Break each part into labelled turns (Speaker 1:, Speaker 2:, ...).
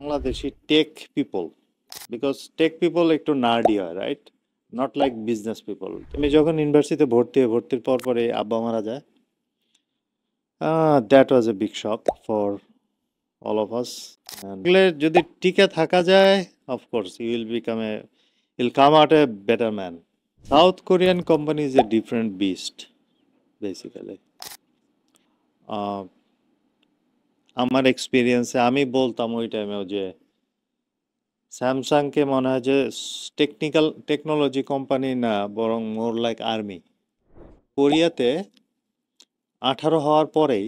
Speaker 1: Bangladeshi tech people, because tech people একটু nerdy হয়, right? Not like business people. আমি যখন ইউনিভার্সিটিতে ভর্তির পর পরে আব্বা মারা যায়, that was a big shock for all of us. যদি টিকে থাকা যায়, of course you will become a ill come out a better man. South Korean company is a different beast basically. আমার এক্সপিরিয়েন্সে আমি বলতাম ওই টাইমেও যে স্যামসাংকে মনে হয় যে টেকনোলজি কোম্পানি না, বরং মোর লাইক আর্মি। কোরিয়াতে 18 হওয়ার পরেই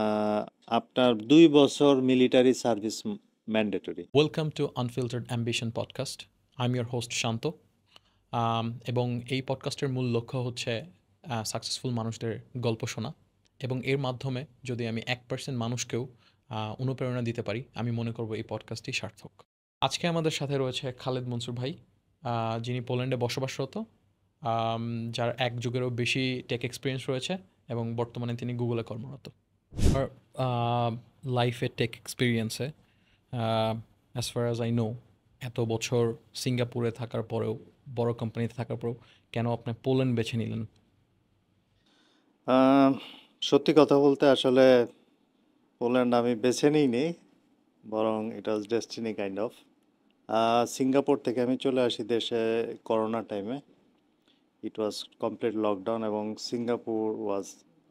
Speaker 1: আহ, আপনার 2 বছর military service mandatory.
Speaker 2: Welcome to unfiltered ambition podcast. I am your host Shanto. এবং এই পডকাস্টের মূল লক্ষ্য হচ্ছে সাকসেসফুল মানুষদের গল্প শোনা, এবং এর মাধ্যমে যদি আমি 1% মানুষকেও অনুপ্রেরণা দিতে পারি, আমি মনে করব এই পডকাস্টটি সার্থক। আজকে আমাদের সাথে রয়েছে খালেদ মনসুর ভাই, যিনি পোল্যান্ডে বসবাসরত, যার এক যুগেরও বেশি টেক এক্সপিরিয়েন্স রয়েছে এবং বর্তমানে তিনি গুগলে কর্মরত। আর লাইফে টেক এক্সপিরিয়েন্সে, as far as I know, এত বছর সিঙ্গাপুরে থাকার পরেও, বড় কোম্পানিতে থাকার পরেও কেন আপনি পোল্যান্ড বেছে নিলেন?
Speaker 1: সত্যি কথা বলতে আসলে পোল্যান্ড আমি বেছে নিইনি, বরং it was destiny kind of. Singapore থেকে আমি চলে আসি দেশে করোনা টাইমে। ইট ওয়াজ কমপ্লিট লকডাউন এবং Singapore was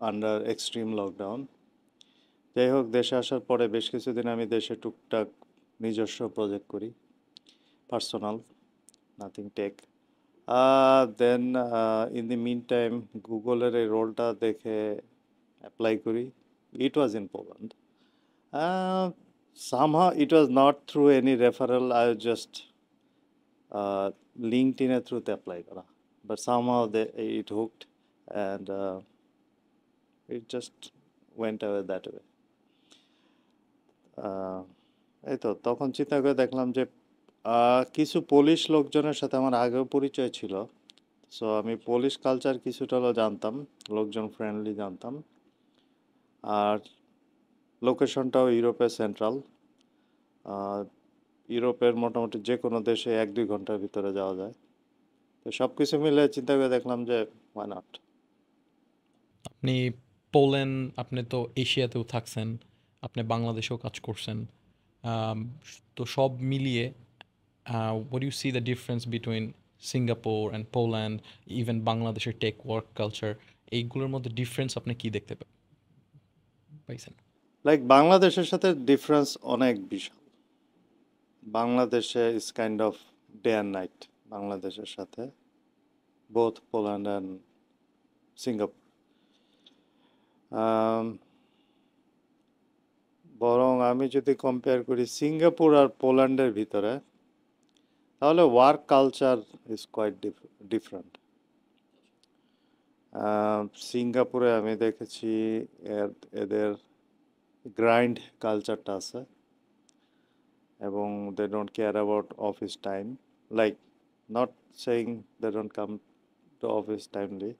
Speaker 1: under extreme lockdown. যাই হোক, দেশে আসার পরে বেশ কিছুদিন আমি দেশে টুকটাক নিজস্ব প্রজেক্ট করি, personal, nothing tech. Then in the meantime গুগলের এই রোলটা দেখে অ্যাপ্লাই করি। It was in Poland. Somehow it was not through any referral, I was just লিঙ্কডইনের থ্রুতে অ্যাপ্লাই করা, but somehow it hooked and it just went away that way. এই তো তখন চিন্তা করে দেখলাম যে কিছু পোলিশ লোকজনের সাথে আমার আগেও পরিচয় ছিল, সো আমি পোলিশ কালচার কিছুটা হলেও জানতাম, লোকজন ফ্রেন্ডলি জানতাম, আর লোকেশনটাও ইউরোপের সেন্ট্রাল। ইউরোপের মোটামুটি যে কোনো দেশে 1-2 ঘন্টার ভিতরে যাওয়া যায়। তো সব কিছু মিলে চিন্তা করে দেখলাম যে ওয়াই নট।
Speaker 2: আপনি পোল্যান্ড, আপনি তো এশিয়াতেও থাকছেন, আপনি বাংলাদেশেও কাজ করছেন, আম, তো সব মিলিয়ে what do you see the difference between Singapore and Poland, even বাংলাদেশের টেক ওয়ার্ক কালচার, এইগুলোর মধ্যে ডিফারেন্স আপনি কি দেখতে পাইছেন?
Speaker 1: লাইক বাংলাদেশের সাথে ডিফারেন্স অনেক বিশাল। বাংলাদেশে is kind off day and night বাংলাদেশের সাথে, বোথ পোল্যান্ড অ্যান্ড সিঙ্গাপুর। বরং আমি যদি কম্পেয়ার করি সিঙ্গাপুর আর পোল্যান্ডের ভিতরে, তাহলে work culture is quite different. সিঙ্গাপুরে আমি দেখেছি এদের গ্রাইন্ড কালচারটা আছে, এবং they don't care about office time, like not saying they don't come to office timely,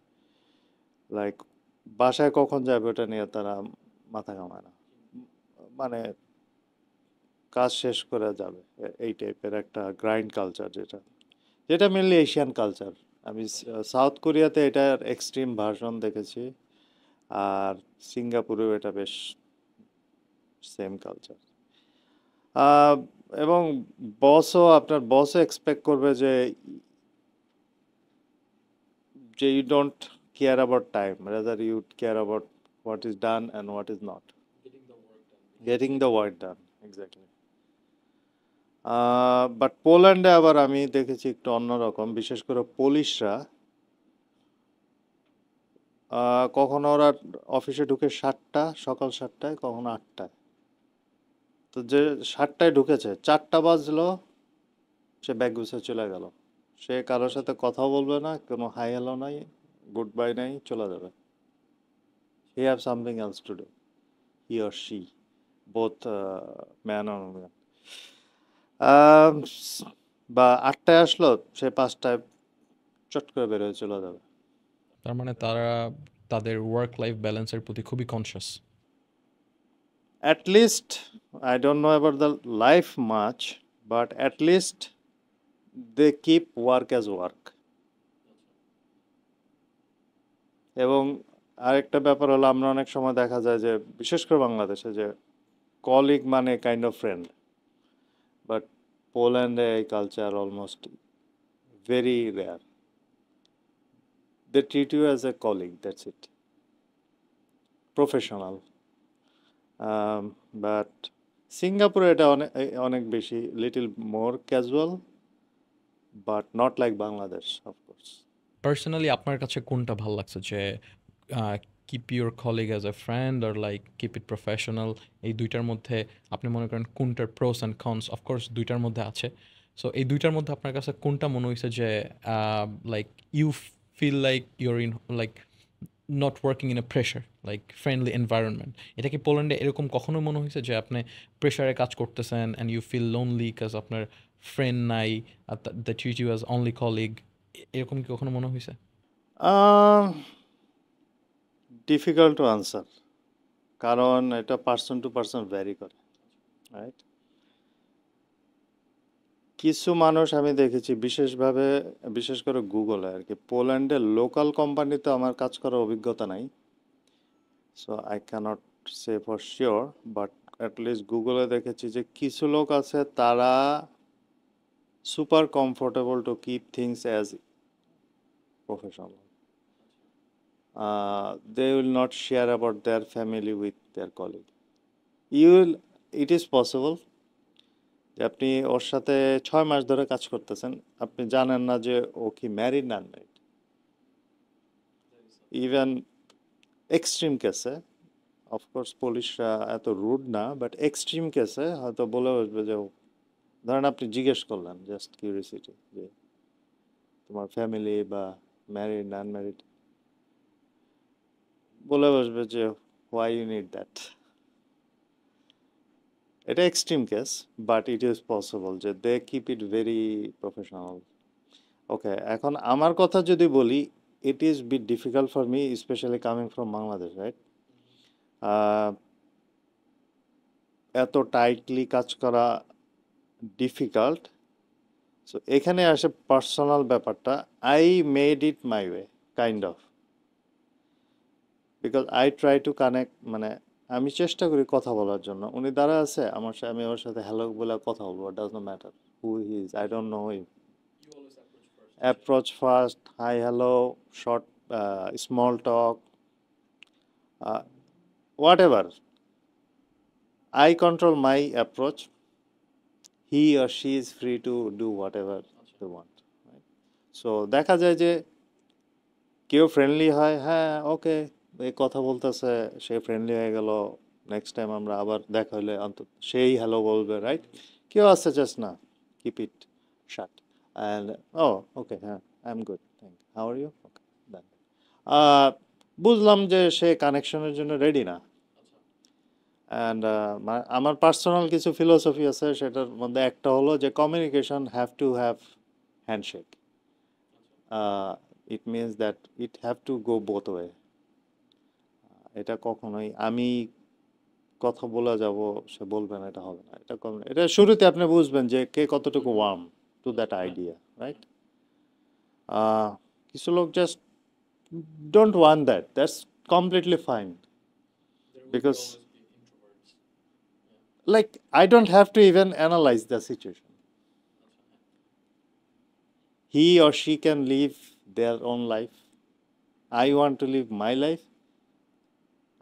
Speaker 1: like বাসায় কখন যাবে ওটা নিয়ে তারা মাথা ঘামায় না, মানে কাজ শেষ করে যাবে, এই টাইপের একটা গ্রাইন্ড কালচার, যেটা যেটা মেনলি এশিয়ান কালচার। আমি সাউথ কোরিয়াতে এটার এক্সট্রিম ভার্সন দেখেছি, আর সিঙ্গাপুরেও এটা বেশ সেম কালচার। এবং আপনার বসও এক্সপেক্ট করবে যে you don't care about time, rather you care about what is done and what is not, getting the work done, exactly. But পোল্যান্ডে আবার আমি দেখেছি একটু অন্যরকম, বিশেষ করে পোলিশরা কখনো ওরা অফিসে ঢুকে সকাল 7টায়, কখনো 8টায়। তো যে 7টায় ঢুকেছে, 4টা বাজলো সে ব্যাগ গুছিয়ে চলে গেল। সে কারোর সাথে কথা বলবে না, কোনো হাই হ্যালো নাই, গুড বাই নাই, চলে যাবে। He have something else to do, he or she, both man or women. বা 8টায় আসলো, সে 5টায় চট করে বের হয়ে চলে যাবে।
Speaker 2: তার মানে তারা তাদের ওয়ার্ক লাইফ ব্যালেন্সের প্রতি খুবই conscious.
Speaker 1: at least I don't know about the life much, but at least they keep work as work. এবং আরেকটা ব্যাপার হলো আমরা অনেক সময় দেখা যায় যে বিশেষ করে বাংলাদেশে যে কলিগ মানে কাইন্ড অফ ফ্রেন্ড, বাট পোল্যান্ডে এই culture almost very rare. They treat you as a colleague, that's it, professional. But সিঙ্গাপুরে এটা অনেক অনেক বেশি, little more casual, but not like Bangladesh of course.
Speaker 2: Personally আপনার কাছে কোনটা ভালো লাগছে, যে keep your colleague as a friend আর লাইক কিপ ইট প্রফেশনাল? এই দুইটার মধ্যে আপনি মনে করেন কোনটার প্রোস অ্যান্ড কনস? অফকোর্স দুইটার মধ্যে আছে, সো এই দুইটার মধ্যে আপনার কাছে কোনটা মনে হয়েছে যে like you feel like your in like not working in a pressure, like friendly environment? এটা কি পোল্যান্ডে এরকম কখনো মনে হয়েছে যে আপনি প্রেশারে কাজ করতেছেন অ্যান্ড ইউ ফিল লোনলি কাজ আপনার ফ্রেন্ড নাই, that treat you as only colleague? এরকম কি কখনো মনে হয়েছে?
Speaker 1: ডিফিকাল্ট টু আনসার, কারণ এটা পার্সন টু পার্সন ভ্যারি করে, রাইট? কিছু মানুষ আমি দেখেছি বিশেষভাবে, বিশেষ করে গুগলে আর কি, পোল্যান্ডের লোকাল কোম্পানিতে আমার কাজ করার অভিজ্ঞতা নাই, so I can't say for sure, but at least গুগলে দেখেছি যে কিছু লোক আছে তারা super comfortable to keep things as professional. They will not share about their family with their colleague. It is possible যে আপনি ওর সাথে 6 মাস ধরে কাজ করতেছেন, আপনি জানেন না যে ও কি ম্যারিড না আনম্যারিড. ইভেন এক্সট্রিম কেসে, অফকোর্স পুলিশরা এত রুড না, বাট এক্সট্রিম কেসে হয়তো বলে বসবে যে ধরেন আপনি জিজ্ঞেস করলেন জাস্ট কিউরিয়াসিটি যে তোমার ফ্যামিলি বা ম্যারিড না আনম্যারিড, বলে বসবে যে হোয়াই ইউ নিড দ্যাট. এটা extreme case, but it is possible যে they keep it very professional. Okay, এখন আমার কথা যদি বলি, it is bit difficult for me, specially coming from Bangladesh, right? এত টাইটলি কাজ করা ডিফিকাল্ট. সো এখানে আসে পার্সোনাল ব্যাপারটা. I made it my way kind of, because I try to connect, মানে আমি চেষ্টা করি কথা বলার জন্য. উনি দাঁড়া আছে আমার সাথে, আমি ওর সাথে হ্যালো বলে কথা বলবো, does not matter who he is, I don't know him. Approach first, hi hello, short small talk, what ever. I control my approach. He or she is free to do whatever they want. Right? So দেখা যায় যে কেউ friendly হয়, হ্যাঁ ওকে এই কথা বলতেছে, সে friendly হয়ে গেল, নেক্সট টাইম আমরা আবার দেখা হলে অন্তত সেই হ্যালো বলবে, রাইট? কেউ আছে জাস্ট না, কিপ ইট শাট অ্যান্ড ও ওকে, হ্যাঁ I am good, thank you, how are you, okay done. বুঝলাম যে সে কানেকশনের জন্য রেডি না. অ্যান্ড আমার পার্সোনাল কিছু ফিলোসফি আছে, সেটার মধ্যে একটা হলো যে communication have to have handshake. It means that it have to go both way. এটা কখনোই আমি কথা বলে যাব সে বলবে না, এটা হবে না. এটা শুরুতে আপনি বুঝবেন যে কে কতটুকু warm to that idea, right? কিছু লোক just don't want that, that's completely fine, because like I don't have to even analyze the situation. He or she can live their own life. I want to live my life.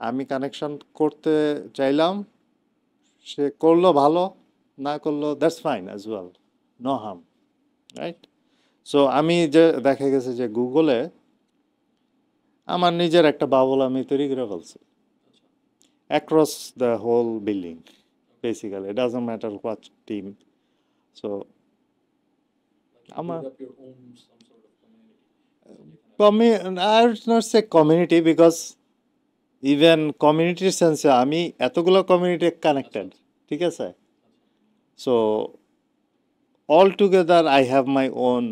Speaker 1: আমি connection করতে চাইলাম, সে করলো ভালো, না করলো that's fine as well, no harm, right? So আমি যে দেখা গেছে যে গুগলে আমার নিজের একটা বাবল আমি তৈরি করে ফেলছি across the whole building. Basically, it doesn't matter what team. So, আমার I would not say community, because even community sense আমি এতগুলো community connected, ঠিক আছে? So, all together I have my own,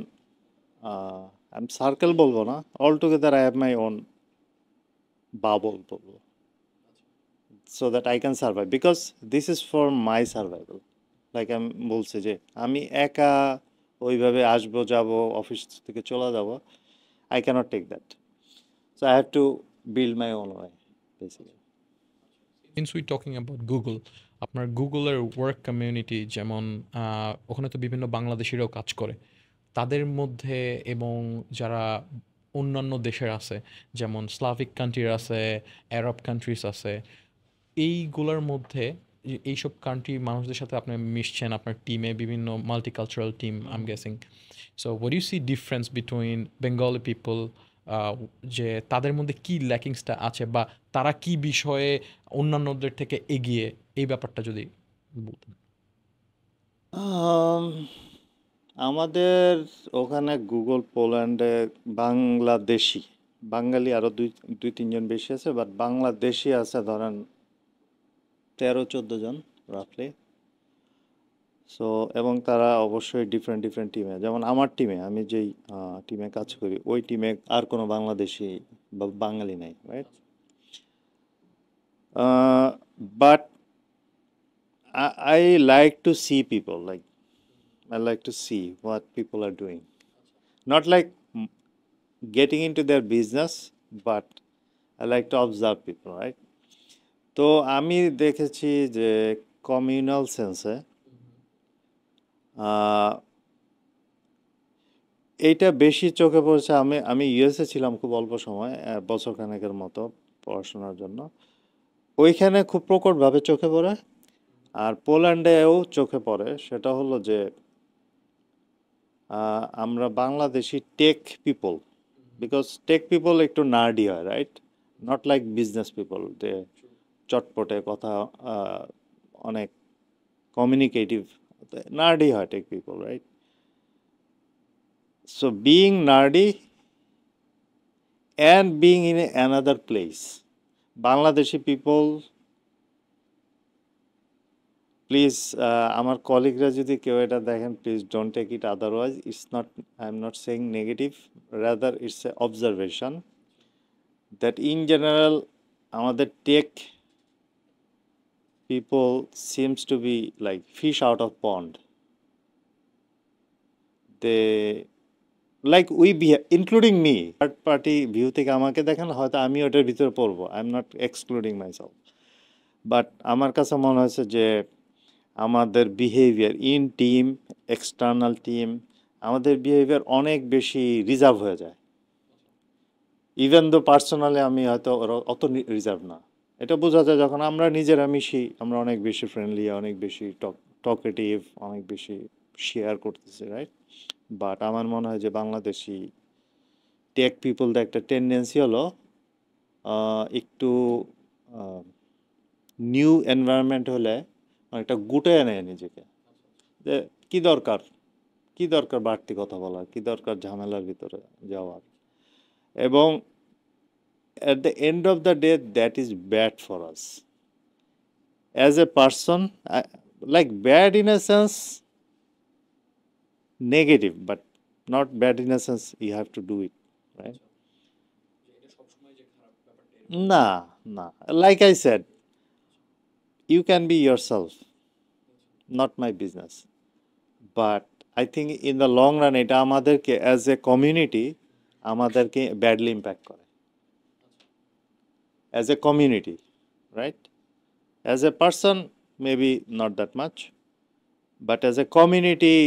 Speaker 1: I'm circle বলবো না, all together I have my own bubble বলবো. so that I can survive because this is for my survival. Like আমি বলছি যে আমি একা ওইভাবে আসবো যাব অফিস থেকে চলে যাব, I can't take that, so I have to build my own way basically.
Speaker 2: Since we talking about Google, আপনার গুগলের ওয়ার্ক কমিউনিটি যেমন ওখানে তো বিভিন্ন বাংলাদেশিরাও কাজ করে, তাদের মধ্যে এবং যারা অন্যান্য দেশের আছে যেমন স্লাভিক কান্ট্রির আছে, আরব কান্ট্রিজ আছে, এইগুলোর মধ্যে এইসব কান্ট্রি মানুষদের সাথে আপনি মিশছেন আপনার টিমে, বিভিন্ন multicultural team I am guessing. So what you see difference between Bengali people, যে তাদের মধ্যে কি ল্যাকিংসটা আছে বা তারা কি বিষয়ে অন্যান্যদের থেকে এগিয়ে, এই ব্যাপারটা যদি বলতেন।
Speaker 1: আমাদের ওখানে গুগল পোল্যান্ডে বাংলাদেশি, বাঙালি আরও দুই তিনজন বেশি আছে, বাট বাংলাদেশি আছে ধরেন 13-14 জন রাফলি। সো এবং তারা অবশ্যই ডিফারেন্ট ডিফারেন্ট টিমে, যেমন আমার টিমে, আমি যেই টিমে কাজ করি ওই টিমে আর কোনো বাংলাদেশি বা বাঙালি নাই, right? But I like to see people, like I like to see what people are doing, not like getting into their business, but I like to observe people, right? তো আমি দেখেছি যে কমিউনাল সেন্সে এইটা বেশি চোখে পড়েছে। আমি ইউএসএ ছিলাম খুব অল্প সময়, বছরখানেকের মতো পড়াশোনার জন্য। ওইখানে খুব প্রকটভাবে চোখে পড়ে, আর পোল্যান্ডেও চোখে পড়ে। সেটা হলো যে আমরা Bangladeshi tech people, because tech people একটু নার্ডি হয়, right? Not like business people, যে চটপটে কথা, অনেক কমিউনিকেটিভ, নার্ডি হয় tech people, right? So being nerdy and being in another place, Bangladeshi people, please আমার কলিগরা যদি কেউ এটা দেখেন, please don't take it otherwise, it's not, I am not saying negative, rather it's a observation that in general আমাদের tech people seems to be like fish out of pond. They like we behave, including me, third party view থেকে আমাকে দেখেন, হয়তো আমি ওটার ভিতরে পড়বো, I am not excluding myself, but আমার কাছে মনে হয়েছে যে আমাদের behaviour in team, external team, আমাদের বিহেভিয়ার অনেক বেশি রিজার্ভ হয়ে যায়। ইভেন দো পার্সোনালি আমি হয়তো অত রিজার্ভ না, এটা বোঝা যায় যখন আমরা নিজেরা মিশি, আমরা অনেক বেশি ফ্রেন্ডলি, অনেক বেশি টকেটিভ, অনেক বেশি শেয়ার করতেছি, রাইট? বাট আমার মনে হয় যে বাংলাদেশি টেক পিপলদের একটা টেন্ডেন্সি হলো একটু নিউ এনভায়রনমেন্ট হলে অনেকটা গুটিয়ে নেয় নিজেকে, যে কি দরকার বাড়তি কথা বলার, কি দরকার ঝামেলার ভিতরে যাওয়ার। এবং at the end of the day that is bad for us as a person, like bad in a sense, negative, but not bad in a sense you have to do it, right? না, না, like I said, you can be yourself, not my business, but I think in the long run এটা আমাদেরকে as a community আমাদেরকে badly impact করে, as a community, right? As a person maybe not that much, but as a community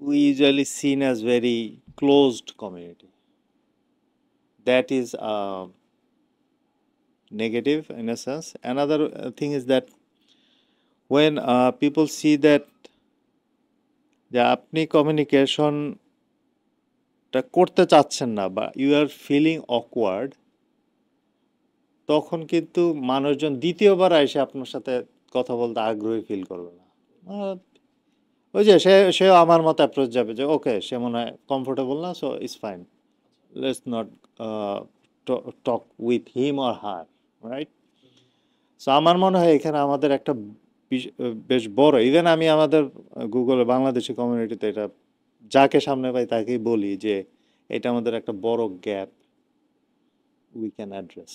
Speaker 1: we usually seen as very closed community. That is negative in a sense. Another thing is that when people see that যে আপনি কমিউনিকেশনটা করতে চাচ্ছেন না বা you are feeling awkward, তখন কিন্তু মানুষজন দ্বিতীয়বার এসে আপনার সাথে কথা বলতে আগ্রহী ফিল করবে না। ওই যে সেও আমার মতো অ্যাপ্রোচ যাবে যে ওকে, সে মনে হয় কমফোর্টেবল না, so it's fine, let's not talk with him or her, right? So আমার মনে হয় এখানে আমাদের একটা বেশ বড়, ইভেন আমি আমাদের গুগলে বাংলাদেশি কমিউনিটিতে এটা যাকে সামনে পাই তাকেই বলি যে এটা আমাদের একটা বড় গ্যাপ উই ক্যান অ্যাড্রেস।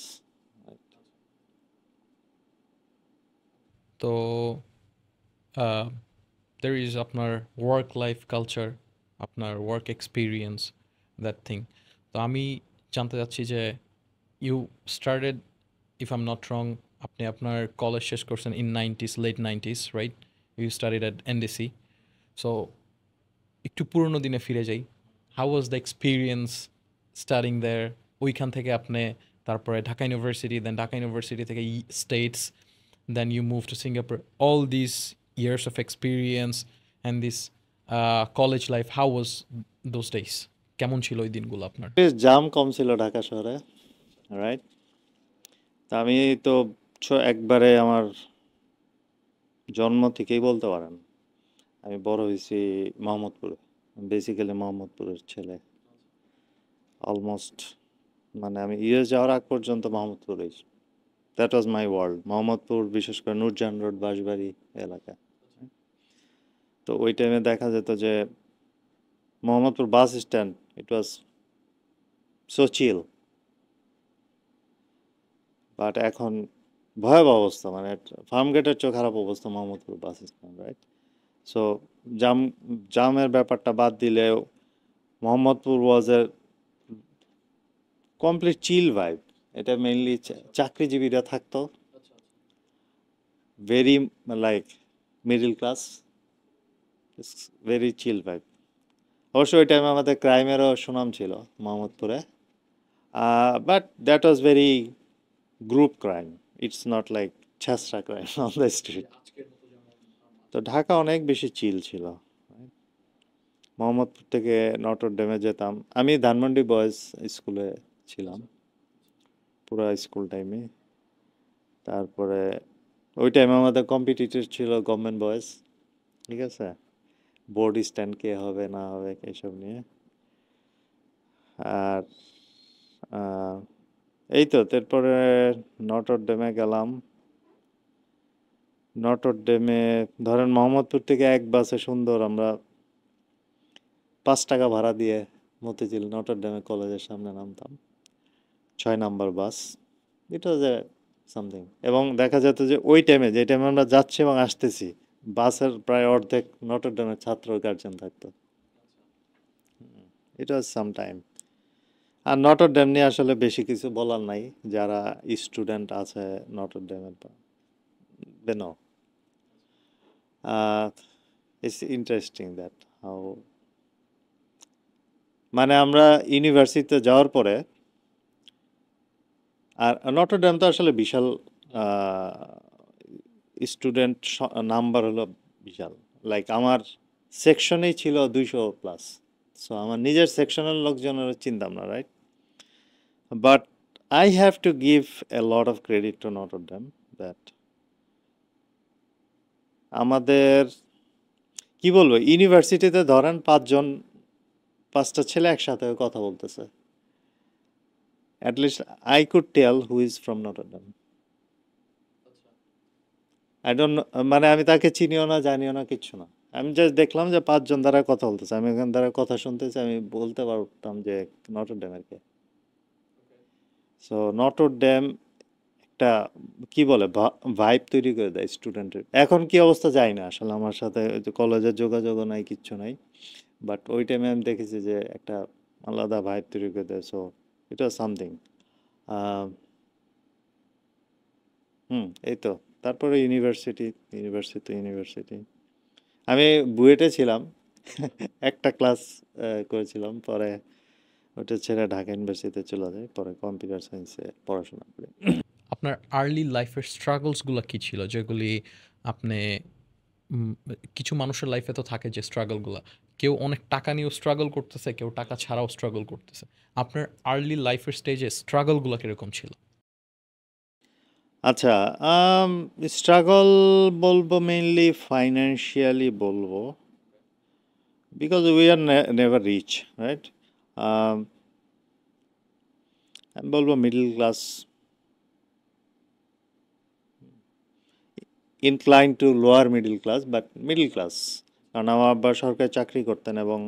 Speaker 2: তো there is আপনার ওয়ার্ক লাইফ কালচার, আপনার ওয়ার্ক এক্সপিরিয়েন্স, দ্যাট থিং। তো আমি জানতে চাচ্ছি যে you started, if I am not wrong, আপনি আপনার কলেজ শেষ করছেন in nineties, late nineties, right? You studied at NDC. So একটু পুরোনো দিনে ফিরে যাই। How was the experience studying there? ওইখান থেকে আপনি তারপরে Dhaka university, then Dhaka university থেকে States, then you move to Singapore. All these years of experience and this college life, how was those days? কেমন ছিল ওই দিনগুলো আপনার?
Speaker 1: বেশ জাম কম ছিল ঢাকা শহরে, রাইট? তা আমি তো একবারে আমার জন্ম থেকেই বলতে পারেন আমি বড় হয়েছি মোহাম্মদপুরে। বেসিক্যালি মোহাম্মদপুরের ছেলে, অলমোস্ট মানে আমি ইউএস যাওয়ার আগ পর্যন্ত মোহাম্মদপুরেই। That was my world. Mohammadpur, বিশেষ করে নূরজাহান রোড, বাঁশবাড়ি এলাকা। তো ওই টাইমে দেখা যেত যে Mohammadpur bus stand, it was so chill. But এখন ভয়াবহ অবস্থা, মানে ফার্ম গেটের চেয়ে খারাপ অবস্থা Mohammadpur bus stand, right? So jam জামের ব্যাপারটা বাদ দিলে Mohammadpur was a complete chill vibe. এটা মেইনলি চাকরিজীবীরা থাকতো, very like middle class, very chill vibe. অবশ্য ওই টাইমে আমাদের ক্রাইমেরও সুনাম ছিল মোহাম্মদপুরে, but that was very group crime, it's not like ছ্যাঁচড়া ক্রাইম অন দ্য স্ট্রিট। তো ঢাকা অনেক বেশি চিল ছিল। মোহাম্মদপুর থেকে নটর ডেমে যেতাম। আমি ধানমন্ডি বয়েজ স্কুলে ছিলাম পুরো স্কুল টাইমে। তারপরে ওই টাইমে আমাদের কম্পিটিটর ছিল গভর্নমেন্ট বয়েজ, ঠিক আছে? বোর্ড স্ট্যান্ড কে হবে না হবে এসব নিয়ে। আর এই তো তারপরে নটর ডেমে গেলাম। নটর ডেমে ধরেন মোহাম্মদপুর থেকে এক বাসে সুন্দর আমরা 5 টাকা ভাড়া দিয়ে মতিঝিল নটর ডেমে কলেজের সামনে নামতাম, 6 নাম্বার বাস। এটা যে সামথিং। এবং দেখা যেত যে ওই টাইমে, যে টাইমে আমরা যাচ্ছি এবং আসতেছি, বাসের প্রায় অর্ধেক নটর ডেমের ছাত্র গার্জেন থাকতো। এটা সাম টাইম। আর নটর ডেম নিয়ে আসলে বেশি কিছু বলার নাই, যারা স্টুডেন্ট আছে Notre ডেমের, they know. It's interesting that how, মানে আমরা ইউনিভার্সিটিতে যাওয়ার পরে, আর নটর ডেম তো আসলে বিশাল স্টুডেন্ট নাম্বার হলো বিশাল। লাইক আমার সেকশনেই ছিল 200+। সো আমার নিজের সেকশনের লোকজনের চিন্তাম না, right? But I have to give a lot of credit to Notre Dame that আমাদের কি বলবো, ইউনিভার্সিটিতে ধরেন 5টা ছেলে একসাথে কথা বলতেছে, at least I could tell who is from Notre Dame. I don't, মানে আমি তাকে চিনিও না, জানিও না, কিচ্ছু না। আমি জাস্ট দেখলাম যে 5জন দ্বারা কথা বলতেছে, আমি এখান দ্বারা কথা শুনতেছি, আমি বলতে পারতাম যে নটর ডেমের কে। সো নটর ডেম একটা কি বলে ভাইব তৈরি করে দেয় স্টুডেন্টের। এখন কি অবস্থা যায় না আসলে, আমার সাথে কলেজের যোগাযোগও নাই, কিচ্ছু নাই। বাট ওই টাইমে আমি দেখেছি যে একটা আলাদা ভাইব তৈরি করে দেয়। So it was something. এই তো। তারপরে ইউনিভার্সিটি আমি বুয়েটে ছিলাম। একটা ক্লাস করেছিলাম, পরে ওটা ছেড়ে ঢাকা ইউনিভার্সিটিতে চলে যায়, পরে কম্পিউটার সায়েন্সে পড়াশোনা করি।
Speaker 2: আপনার আর্লি লাইফের স্ট্রাগলসগুলো কী ছিল, যেগুলি আপনি কিছু মানুষের লাইফে তো থাকে যে স্ট্রাগলগুলো, কেউ অনেক টাকা নিয়েও স্ট্রাগল করতেছে, কেউ টাকা ছাড়াও স্ট্রাগল করতেছে। আপনার আর্লি লাইফের স্টেজে স্ট্রাগলগুলো কীরকম ছিল?
Speaker 1: আচ্ছা, স্ট্রাগল বলবো মেইনলি ফাইন্যান্সিয়ালি বলবো, because we are never rich, right? আমি বলবো middle class, incline to lower middle class, but middle class. কারণ আমার আব্বা সরকারি চাকরি করতেন এবং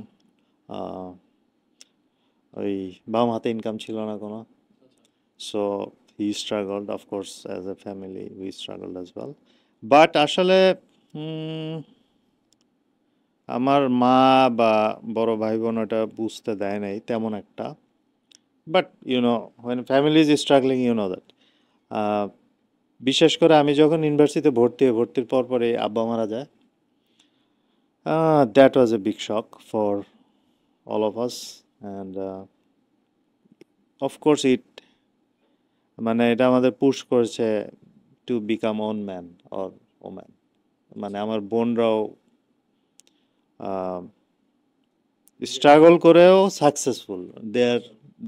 Speaker 1: ওই বাম হাতে ইনকাম ছিল না কোনো। So he struggled, of course as a family we struggled as well. But আসলে উম, আমার মা বা বড় ভাই বোন ওটা বুঝতে দেয় নাই তেমন একটা। But when family is struggling, that. আহ, বিশেষ করে আমি যখন ইউনিভার্সিটিতে ভর্তির পর পরে আব্বা মারা যায়, that was a big shock for all of us. And of course মানে এটা আমাদের পুশ করেছে to become own man or woman. মানে আমার বোনরাও স্ট্রাগল করেও successful,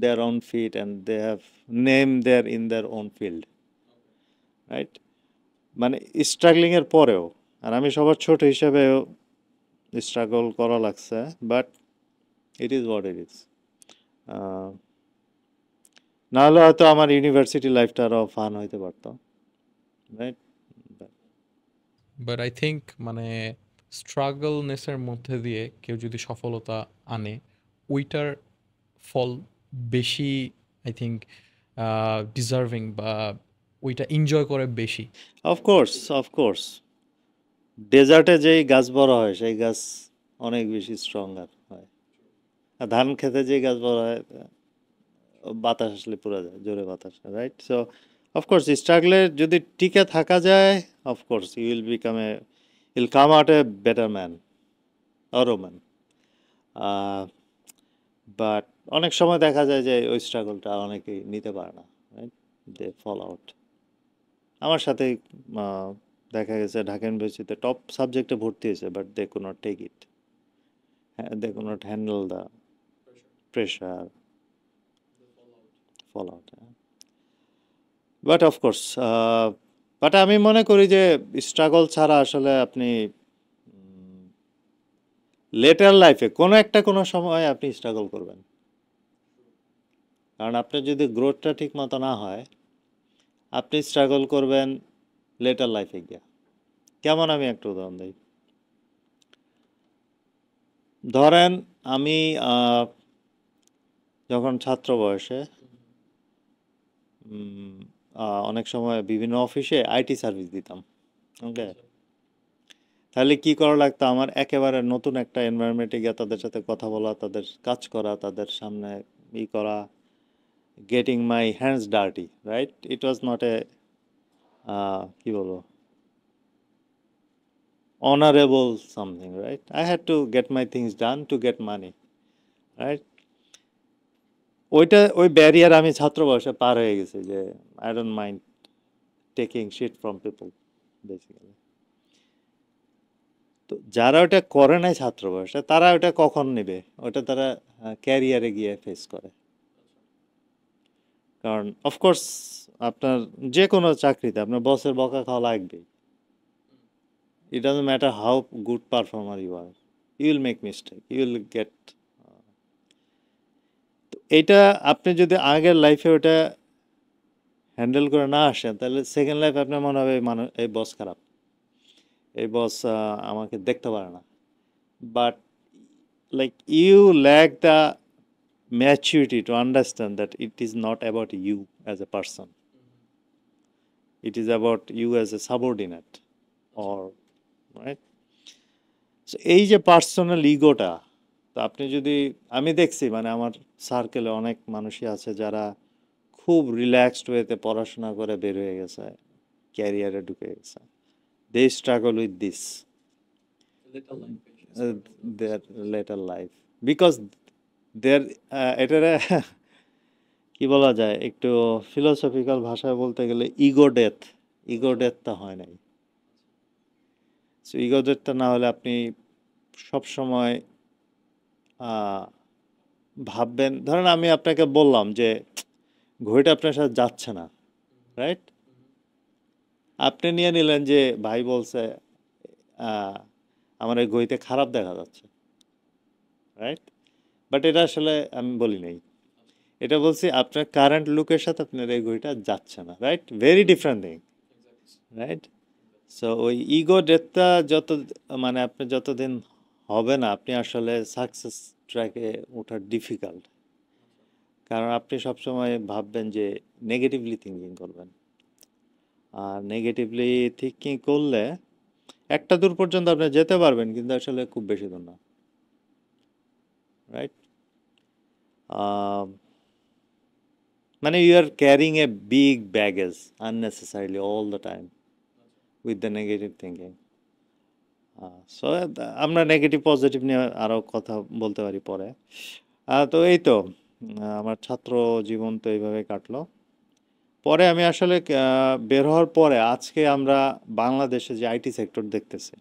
Speaker 1: their own feet and they have name their in their own field, right? মানে struggling এর পরেও, আর আমি সবার ছোট হিসেবেও স্ট্রাগল করা লাগছে, but it is what it is. না হলে হয়তো আমার ইউনিভার্সিটি লাইফটা আরও ফান হইতে পারতো, রাইট?
Speaker 2: বাট আই থিঙ্ক মানে স্ট্রাগলনেসের মধ্যে দিয়ে কেউ যদি সফলতা আনে, ওইটার ফল বেশি আই থিঙ্ক ডিজার্ভিং, বা ওইটা এনজয় করে বেশি।
Speaker 1: Of course, of course. ডেজার্টে যেই গাছ বড় হয় সেই গাছ অনেক বেশি স্ট্রঙ্গার হয়। আর ধান খেতে যে গাছ বড় হয়, বাতাস আসলে পুরো যায়, জোরে বাতাস, রাইট? সো অফকোর্স স্ট্রাগলে যদি টিকে থাকা যায়, of course you'll come out a better man or woman. But অনেক সময় দেখা যায় যে ওই স্ট্রাগলটা অনেকেই নিতে পারে না, রাইট? দে ফল আউট। আমার সাথে দেখা গেছে ঢাকা ইউনিভার্সিটিতে টপ সাবজেক্টে ভর্তি হয়েছে, but they could not take it, they could not handle the pressure, fall out. But of course, but আমি মনে করি যে স্ট্রাগল ছাড়া আসলে আপনি লেটার লাইফে কোনো সময় আপনি স্ট্রাগল করবেন, কারণ আপনার যদি গ্রোথটা ঠিক মতো না হয়, আপনি স্ট্রাগল করবেন লেটার লাইফে গিয়া। কেমন, আমি একটা উদাহরণ দিই। ধরেন আমি যখন ছাত্র বয়সে অনেক সময় বিভিন্ন অফিসে আইটি সার্ভিস দিতাম, ওকে? তাহলে কি করা লাগতো, আমার একেবারে নতুন একটা এনভায়রনমেন্টে গিয়ে তাদের সাথে কথা বলা, তাদের কাজ করা, তাদের সামনে করা, getting my hands dirty, right? It was not a কি বলবো, honourable something, right? I had to get my things done to get money, right? ওই ব্যারিয়ার আমি ছাত্র বয়সে পার হয়ে গেছি, যে I don't mind taking shit from people, basically. তো যারা ওটা করে নাই ছাত্র বয়সে, তারা ওটা কখন নেবে? ওটা তারা ক্যারিয়ারে গিয়ে ফেস করে। কারণ অফকোর্স আপনার যে কোনো চাকরিতে আপনার বসের বকা খাওয়া লাগবেই। It doesn't matter how good performer you are, you will make mistake, you will get. এটা আপনি যদি আগের লাইফে ওটা হ্যান্ডেল করে না আসেন, তাহলে সেকেন্ড লাইফ আপনার মনে হবে এই বস খারাপ, এই বস আমাকে দেখতে পারে না। But like you lack the maturity to understand that it is not about you as a person, it is about you as a subordinate, or right? So এই যে পার্সোনাল ইগোটা, তো আপনি যদি, আমি দেখছি মানে আমার সার্কেলে অনেক মানুষই আছে যারা খুব রিল্যাক্সড ওয়েতে পড়াশোনা করে বের হয়ে গেছে, ক্যারিয়ারে ঢুকে গেছে, they struggle with this their later life, because their এটারে কি বলা যায়, একটু ফিলোসফিক্যাল ভাষায় বলতে গেলে ইগো ডেথটা হয় নাই। সো ইগো ডেথটা না হলে আপনি সব সময় ভাববেন, ধরেন আমি আপনাকে বললাম যে ঘড়িটা আপনার সাথে যাচ্ছে না, রাইট? আপনি নিয়ে নিলেন যে ভাই বলছে আহ, আমার এই ঘড়িতে খারাপ দেখা যাচ্ছে, রাইট? বাট এটা আসলে আমি বলি নাই, এটা বলছি আপনার কারেন্ট লুকের সাথে আপনার এই ঘড়িটা যাচ্ছে না, right? Very different thing, right? So ওই ইগো ডেথটা মানে আপনি যতদিন হবে না, আপনি আসলে সাকসেস ট্র্যাকে ওঠা ডিফিকাল্ট। কারণ আপনি সবসময় ভাববেন যে নেগেটিভলি থিঙ্কিং করবেন, আর নেগেটিভলি থিঙ্কিং করলে একটা দূর পর্যন্ত আপনি যেতে পারবেন, কিন্তু আসলে খুব বেশি দূর না, রাইট? মানে you are carrying a big baggage unnecessarily all the time with the negative thinking. So আমরা নেগেটিভ পজিটিভ নিয়ে আরও কথা বলতে পারি পরে। তো এই তো আমার ছাত্র জীবন তো এইভাবে কাটলো। পরে আমি আসলে বের হওয়ার পরে আজকে আমরা বাংলাদেশে যে আইটি সেক্টর দেখতেছি,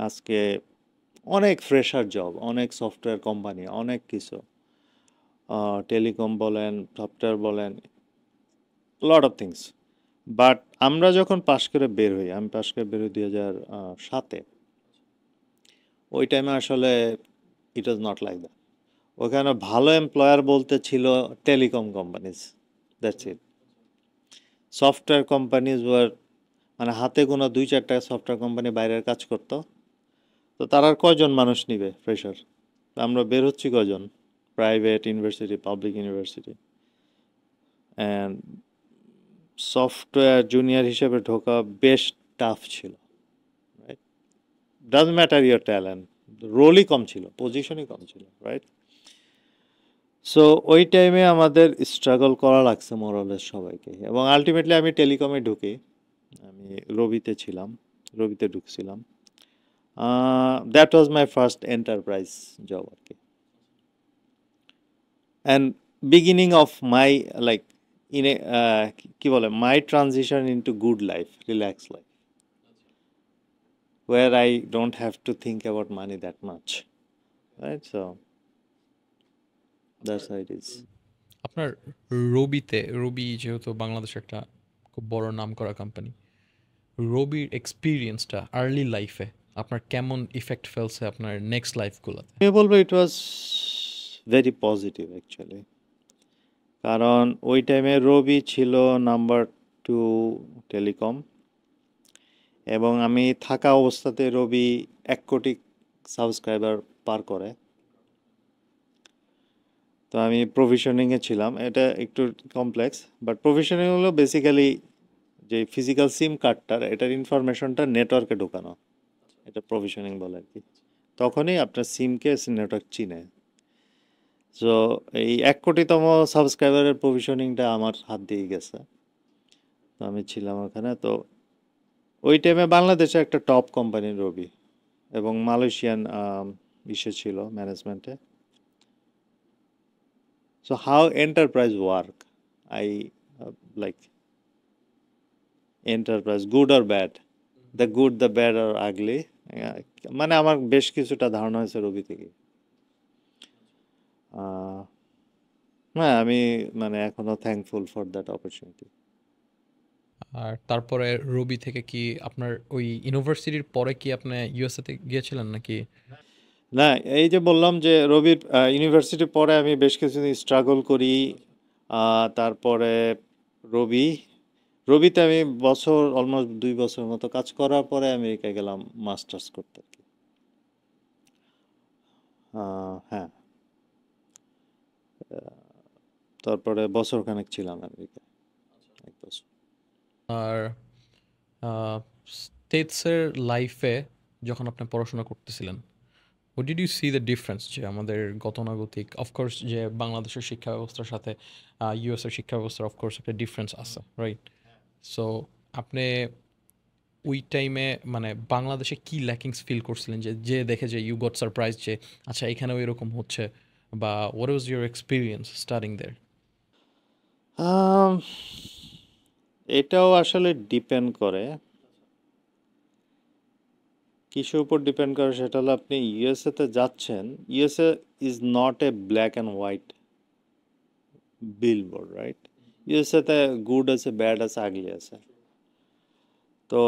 Speaker 1: আজকে অনেক ফ্রেশার জব, অনেক সফটওয়্যার কোম্পানি, অনেক কিছু, টেলিকম বলেন, সফটওয়্যার বলেন, লট অফ থিংস। বাট আমরা যখন পাশ করে বের হই, আমি পাশ করে বের হই 2007-এ, ওই টাইমে আসলে it was not like that. ওখানে ভালো এমপ্লয়ার বলতে ছিল telecom companies, that's it. Software companies were, মানে হাতে গোনা 2-4টা সফটওয়্যার কোম্পানি বাইরের কাজ করতো। তো তারা আর কয়জন মানুষ নিবে ফ্রেশার? আমরা বের হচ্ছি কয়জন? Private university, public university, and software junior হিসেবে ঢোকা বেশ টাফ ছিল, right? Does matter your talent, রোলই কম ছিল, পজিশনই কম ছিল, রাইট? সো ওই টাইমে আমাদের স্ট্রাগল করা লাগছে মোরালের সবাইকে, এবং আলটিমেটলি আমি টেলিকমে ঢুকি। আমি রবিতে ছিলাম, রবিতে ঢুকছিলাম। That was my first enterprise job আর কি, and beginning of my like in a কি বলে, my transition into good life, relax life, where I don't have to think about money that much, right? So that's how it is.
Speaker 2: আপনার রবি যেহেতু বাংলাদেশের একটা খুব বড় নামকরা কোম্পানি, রবির এক্সপিরিয়েন্সটা আর্লি লাইফে আপনার কেমন ইফেক্ট ফেলছে আপনার নেক্সট লাইফগুলোতে?
Speaker 1: আমি বলবো ইট ওয়াজ ভেরি পজিটিভ অ্যাকচুয়ালি, কারণ ওই টাইমে রবি ছিল নাম্বার 2 টেলিকম, এবং আমি থাকা অবস্থাতে রবি 1 কোটি সাবস্ক্রাইবার পার করে। তো আমি প্রভিশনিংয়ে ছিলাম, এটা একটু কমপ্লেক্স, বাট প্রভিশনিং হলো বেসিক্যালি যে ফিজিক্যাল সিম কার্ডটার, এটার ইনফরমেশনটা নেটওয়ার্কে ঢোকানো, এটা প্রভিশনিং বলে আর কি। তখনই আপনার সিমকে নেটওয়ার্ক চিনে। সো এই 1 কোটিতম সাবস্ক্রাইবারের প্রভিশনিংটা আমার হাত দিয়ে গেছে, তো আমি ছিলাম ওখানে। তো ওই টাইমে বাংলাদেশে একটা টপ কোম্পানি রবি, এবং মালয়েশিয়ান ইসে ছিল ম্যানেজমেন্টে। So how enterprise work, I like enterprise good or bad, the good the bad আর আগলি, মানে আমার বেশ কিছুটা ধারণা হয়েছে রবি থেকে। হ্যাঁ, আমি মানে এখনো থ্যাঙ্কফুল ফর দ্যাট অপরচুনিটি।
Speaker 2: আর তারপরে রবি থেকে কি আপনার ওই ইউনিভার্সিটির পরে কি আপনি ইউএসএতে গিয়েছিলেন নাকি?
Speaker 1: না, এই যে বললাম যে রবির ইউনিভার্সিটির পরে আমি বেশ কিছুদিন স্ট্রাগল করি। তারপরে রবি রবিতে আমি অলমোস্ট 2 বছর মতো কাজ করার পরে আমেরিকায় গেলাম মাস্টার্স করতে আর কি। হ্যাঁ, তারপরে বছরখানেক ছিলাম আমেরিকায়, 1 বছর।
Speaker 2: আর স্টেটসের লাইফে যখন আপনি পড়াশোনা করতেছিলেন, what did you see the difference যে আমাদের গতানুগতিক, অফকোর্স যে বাংলাদেশের শিক্ষা ব্যবস্থার সাথে ইউএসের শিক্ষা ব্যবস্থার অফকোর্স একটা ডিফারেন্স আছে, রাইট? সো আপনি ওই টাইমে মানে বাংলাদেশে কি ল্যাকিংস ফিল করছিলেন যে যে দেখে যে ইউ গট সারপ্রাইজ যে আচ্ছা এখানেও এরকম হচ্ছে, বা what was your experience studying there?
Speaker 1: Um, এটাও আসলে ডিপেন্ড করে, কিসের উপর ডিপেন্ড করে সেটা হলো, আপনি ইউএসএ তে যাচ্ছেন, USA is not A black and white billboard, right? USA তে গুড আছে, ব্যাড আছে, আগলি আছে। তো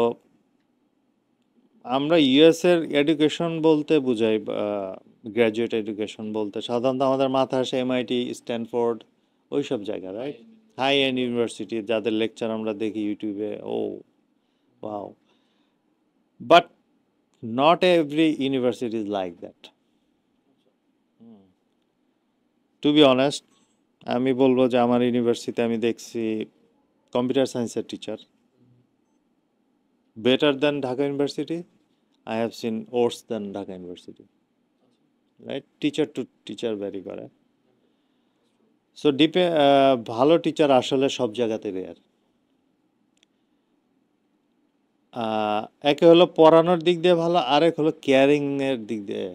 Speaker 1: আমরা ইউএস এর এডুকেশন বলতে বুঝাই, গ্র্যাজুয়েট এডুকেশন বলতে সাধারণত আমাদের মাথায় আসে এমআইটি, স্ট্যানফোর্ড, ওই সব জায়গা, রাইট? হাই এন্ড ইউনিভার্সিটি, যাদের লেকচার আমরা দেখি ইউটিউবে, oh wow. But not every university is like that, to be honest. আমি বলবো যে আমার ইউনিভার্সিটিতে আমি দেখছি কম্পিউটার সায়েন্সের teacher, better than Dhaka University. I have seen worse than Dhaka University. Right? Teacher to teacher vary করে। সো ভালো টিচার আসলে সব জায়গাতে রেয়ার। একে হলো পড়ানোর দিক দিয়ে ভালো, আরেক হলো কেয়ারিং এর দিক দিয়ে।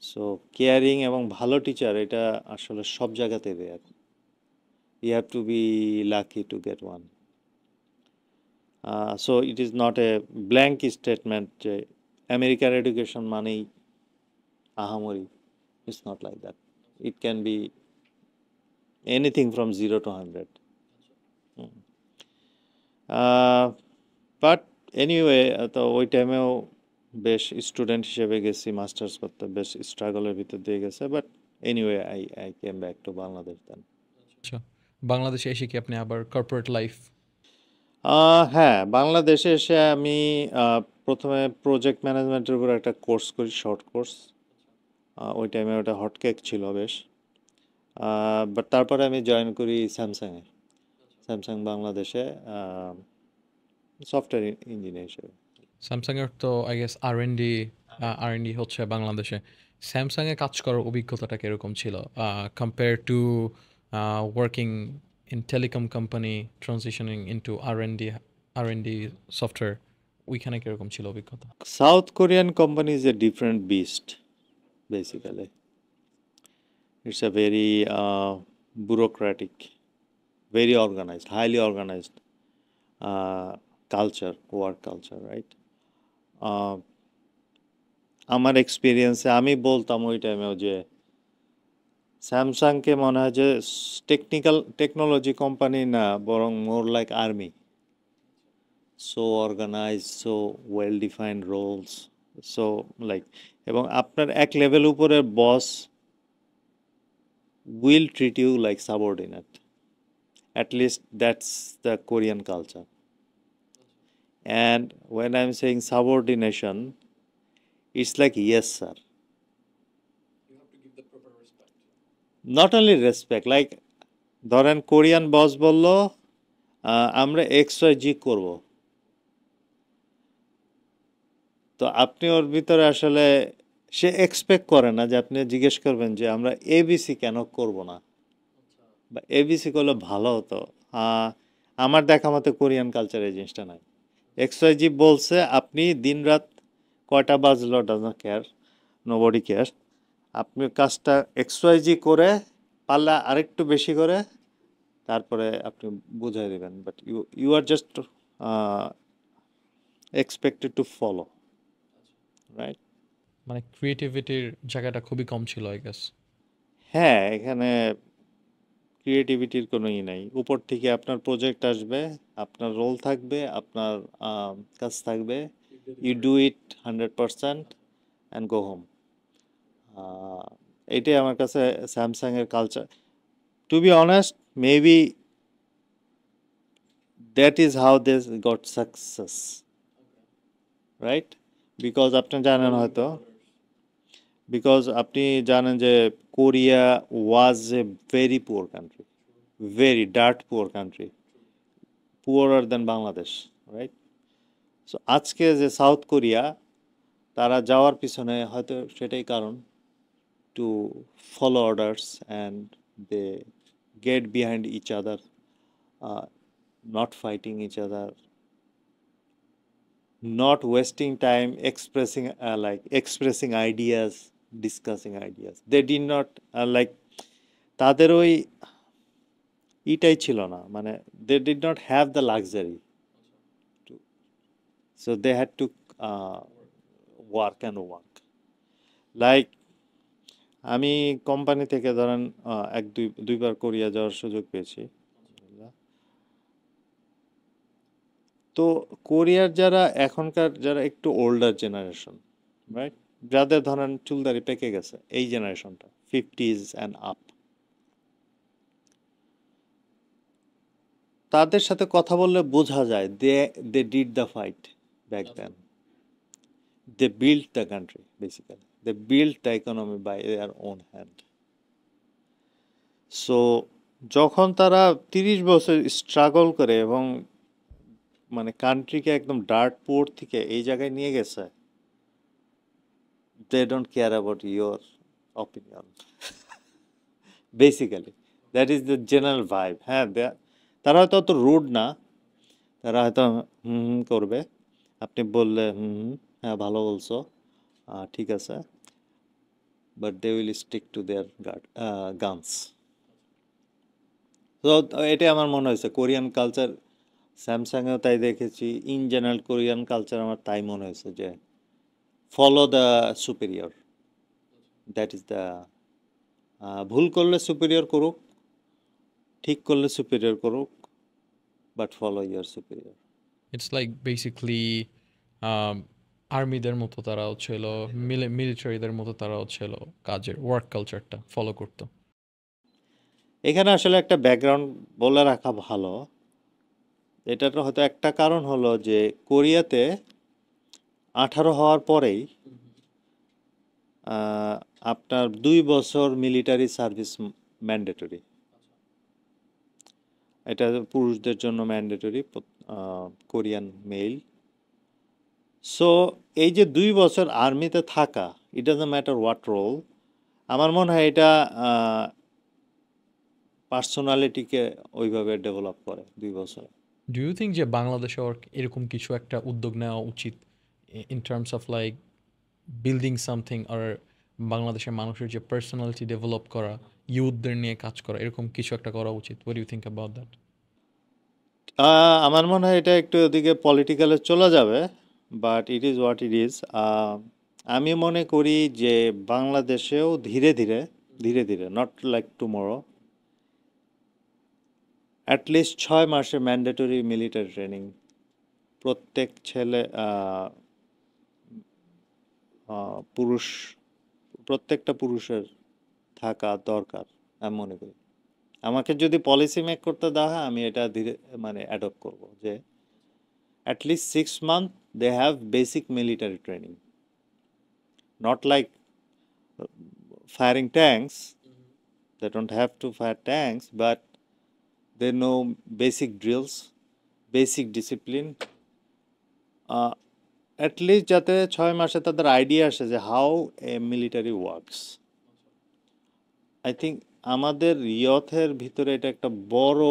Speaker 1: সো কেয়ারিং এবং ভালো টিচার এটা আসলে সব জায়গাতে rare. You have to be lucky to get one. So it is not a blank statement যে আমেরিকার এডুকেশন মানেই আহামরি। It's not like that. It can be anything from 0 to 100। But anyway, তো ওই টাইমেও বেশ স্টুডেন্ট হিসেবে গেছি মাস্টার্স করতে, বেশ স্ট্রাগলের ভিতর দিয়ে গেছে। But anyway I came back to Bangladesh then.
Speaker 2: আচ্ছা, বাংলাদেশে এসে কি আপনি আবার কর্পোরেট লাইফ?
Speaker 1: হ্যাঁ, বাংলাদেশে এসে আমি প্রথমে প্রজেক্ট ম্যানেজমেন্টের উপর একটা কোর্স করি, শর্ট কোর্স। ওই টাইমে ওটা হটকেক ছিল বেশ। বাট তারপরে আমি জয়েন করি স্যামসাংয়ে, স্যামসাং বাংলাদেশে সফটওয়্যার ইঞ্জিনিয়ার হিসেবে।
Speaker 2: স্যামসাংয়ের তো I guess R and D হচ্ছে বাংলাদেশে। স্যামসাংয়ে কাজ করার অভিজ্ঞতাটা কীরকম ছিল compare to working in telecom company, transitioning into R and D software, ওইখানে কীরকম ছিল অভিজ্ঞতা?
Speaker 1: South Korean company is a different beast, basically. It's a very bureaucratic, very organized, highly organized culture, work culture, right? আমার এক্সপিরিয়েন্সে আমি বলতাম ওই টাইমেও যে স্যামসাংকে মনে হয় যে টেকনোলজি কোম্পানি না, বরং more like army. So organise, so well defined roles, so like, এবং আপনার এক লেভেল উপরের boss will treat you like subordinate. At least that's the Korean culture. And when I'm saying subordination, it's like yes sir. Not only respect, like ধরেন Korean বস বলল আমরা XYZ করব, তো আপনি ওর ভিতরে আসলে সে এক্সপেক্ট করে না যে আপনি জিজ্ঞেস করবেন যে আমরা ABC কেন করব না, বা ABC করলে ভালো হতো। আমার দেখা মতে কোরিয়ান কালচারে এই জিনিসটা নাই। XYZ বলছে, আপনি দিনরাত কয়টা বাজলো does not care, nobody care. আপনি কাজটা XYZ করে পারলে আরেকটু বেশি করে তারপরে আপনি বুঝাই দেবেন, but you are just expected to follow, right?
Speaker 2: মানে ক্রিয়েটিভিটির জায়গাটা খুবই কম ছিল আই গেস।
Speaker 1: হ্যাঁ, এখানে ক্রিয়েটিভিটির কোনো ই নাই। উপর থেকে আপনার প্রজেক্ট আসবে, আপনার রোল থাকবে, আপনার কাজ থাকবে, you do it 100% and go home. এটাই আমার কাছে স্যামসাংয়ের culture. To be honest, maybe that is how they got success, right? Because আপনি জানেন হয়তো, বিকজ আপনি জানেন যে Korea was a very poor country, very dirt poor country, poorer than Bangladesh, right? So আজকে যে সাউথ কোরিয়া, তারা যাওয়ার পিছনে হয়তো সেটাই কারণ, to follow orders and they get behind each other, not fighting each other, not wasting time expressing ideas, discussing ideas. They did not like, তাদের ওই এটাই ছিল না, মানে they did not have the luxury, so they had to work and work. Like আমি company থেকে ধরেন দুইবার কোরিয়া যাওয়ার সুযোগ পেয়েছি। তো কোরিয়ার যারা এখনকার যারা একটু ওল্ডার জেনারেশন, রাইট, যাদের ধরেন চুলদারি পেকে গেছে, এই জেনারেশনটা 50s অ্যান্ড আপ, তাদের সাথে কথা বললে বোঝা যায় they did the fight back then, they built the country, basically they built the economy by their own hand. So যখন তারা 30 বছর স্ট্রাগল করে এবং মানে কান্ট্রিকে একদম ডার্ট পোর থেকে এই জায়গায় নিয়ে গেছে, they don't care about your opinion basically. That is the general vibe. হ্যাঁ, তারা হয়তো অত রুড না, তারা হয়তো হুম হুম করবে, আপনি বললে হুম হুম হ্যাঁ ভালো বলছো, ঠিক আছে, but they will stick to their guns. তো এটাই আমার মনে হয়েছে কোরিয়ান কালচার, স্যামসাংয়েও তাই দেখেছি, ইন জেনারেল কোরিয়ান কালচার আমার তাই মনে হয়েছে যে follow the superior, that is the, ভুল করলে সুপিরিয়র করুক, ঠিক করলে সুপিরিয়র করুক, but follow your superior.
Speaker 2: It's like basically আর্মিদের মতো তারাও ছিল, মিলিটারিদের মতো তারাও ছিল, কাজের ওয়ার্ক কালচারটা ফলো করতো।
Speaker 1: এখানে আসলে একটা ব্যাকগ্রাউন্ড বলে রাখা ভালো। এটার হয়তো একটা কারণ হলো যে কোরিয়াতে 18 হওয়ার পরেই আহ, আপনার 2 বছর মিলিটারি সার্ভিস ম্যান্ডেটরি। এটা পুরুষদের জন্য ম্যান্ডেটরি, কোরিয়ান মেল। সো এই যে 2 বছর আর্মিতে থাকা, it doesn't matter what role, আমার মনে হয় এটা পার্সোনালিটিকে ওইভাবে ডেভেলপ করে 2 বছর।
Speaker 2: ডু ইউ থিঙ্ক যে বাংলাদেশে এরকম কিছু একটা উদ্যোগ নেওয়া উচিত in terms of like building something, আর বাংলাদেশের মানুষের যে পার্সোনালিটি ডেভেলপ করা, ইউথদের নিয়ে কাজ করা, এরকম কিছু একটা করা উচিত? What do you think about that?
Speaker 1: আমার মনে হয় এটা একটু ওদিকে পলিটিক্যালে চলে যাবে, but it is what it is. আমি মনে করি যে বাংলাদেশেও ধীরে ধীরে, ধীরে ধীরে, নট লাইক টুমরো, অ্যাটলিস্ট 6 মাসের ম্যান্ডেটরি মিলিটারি ট্রেনিং প্রত্যেক ছেলে, পুরুষ, প্রত্যেকটা পুরুষের থাকা দরকার আমি মনে করি। আমাকে যদি পলিসি মেক করতে দেওয়া হয়, আমি এটা ধীরে মানে অ্যাডপ্ট করব যে at least 6 month they have basic military training, not like firing tanks, they don't have to fire tanks, but they know basic drills, basic discipline, at least যাতে 6 মাসে তাদের আইডিয়া আসে যে how A military works. I think আমাদের ইয়থের ভিতরে এটা একটা বড়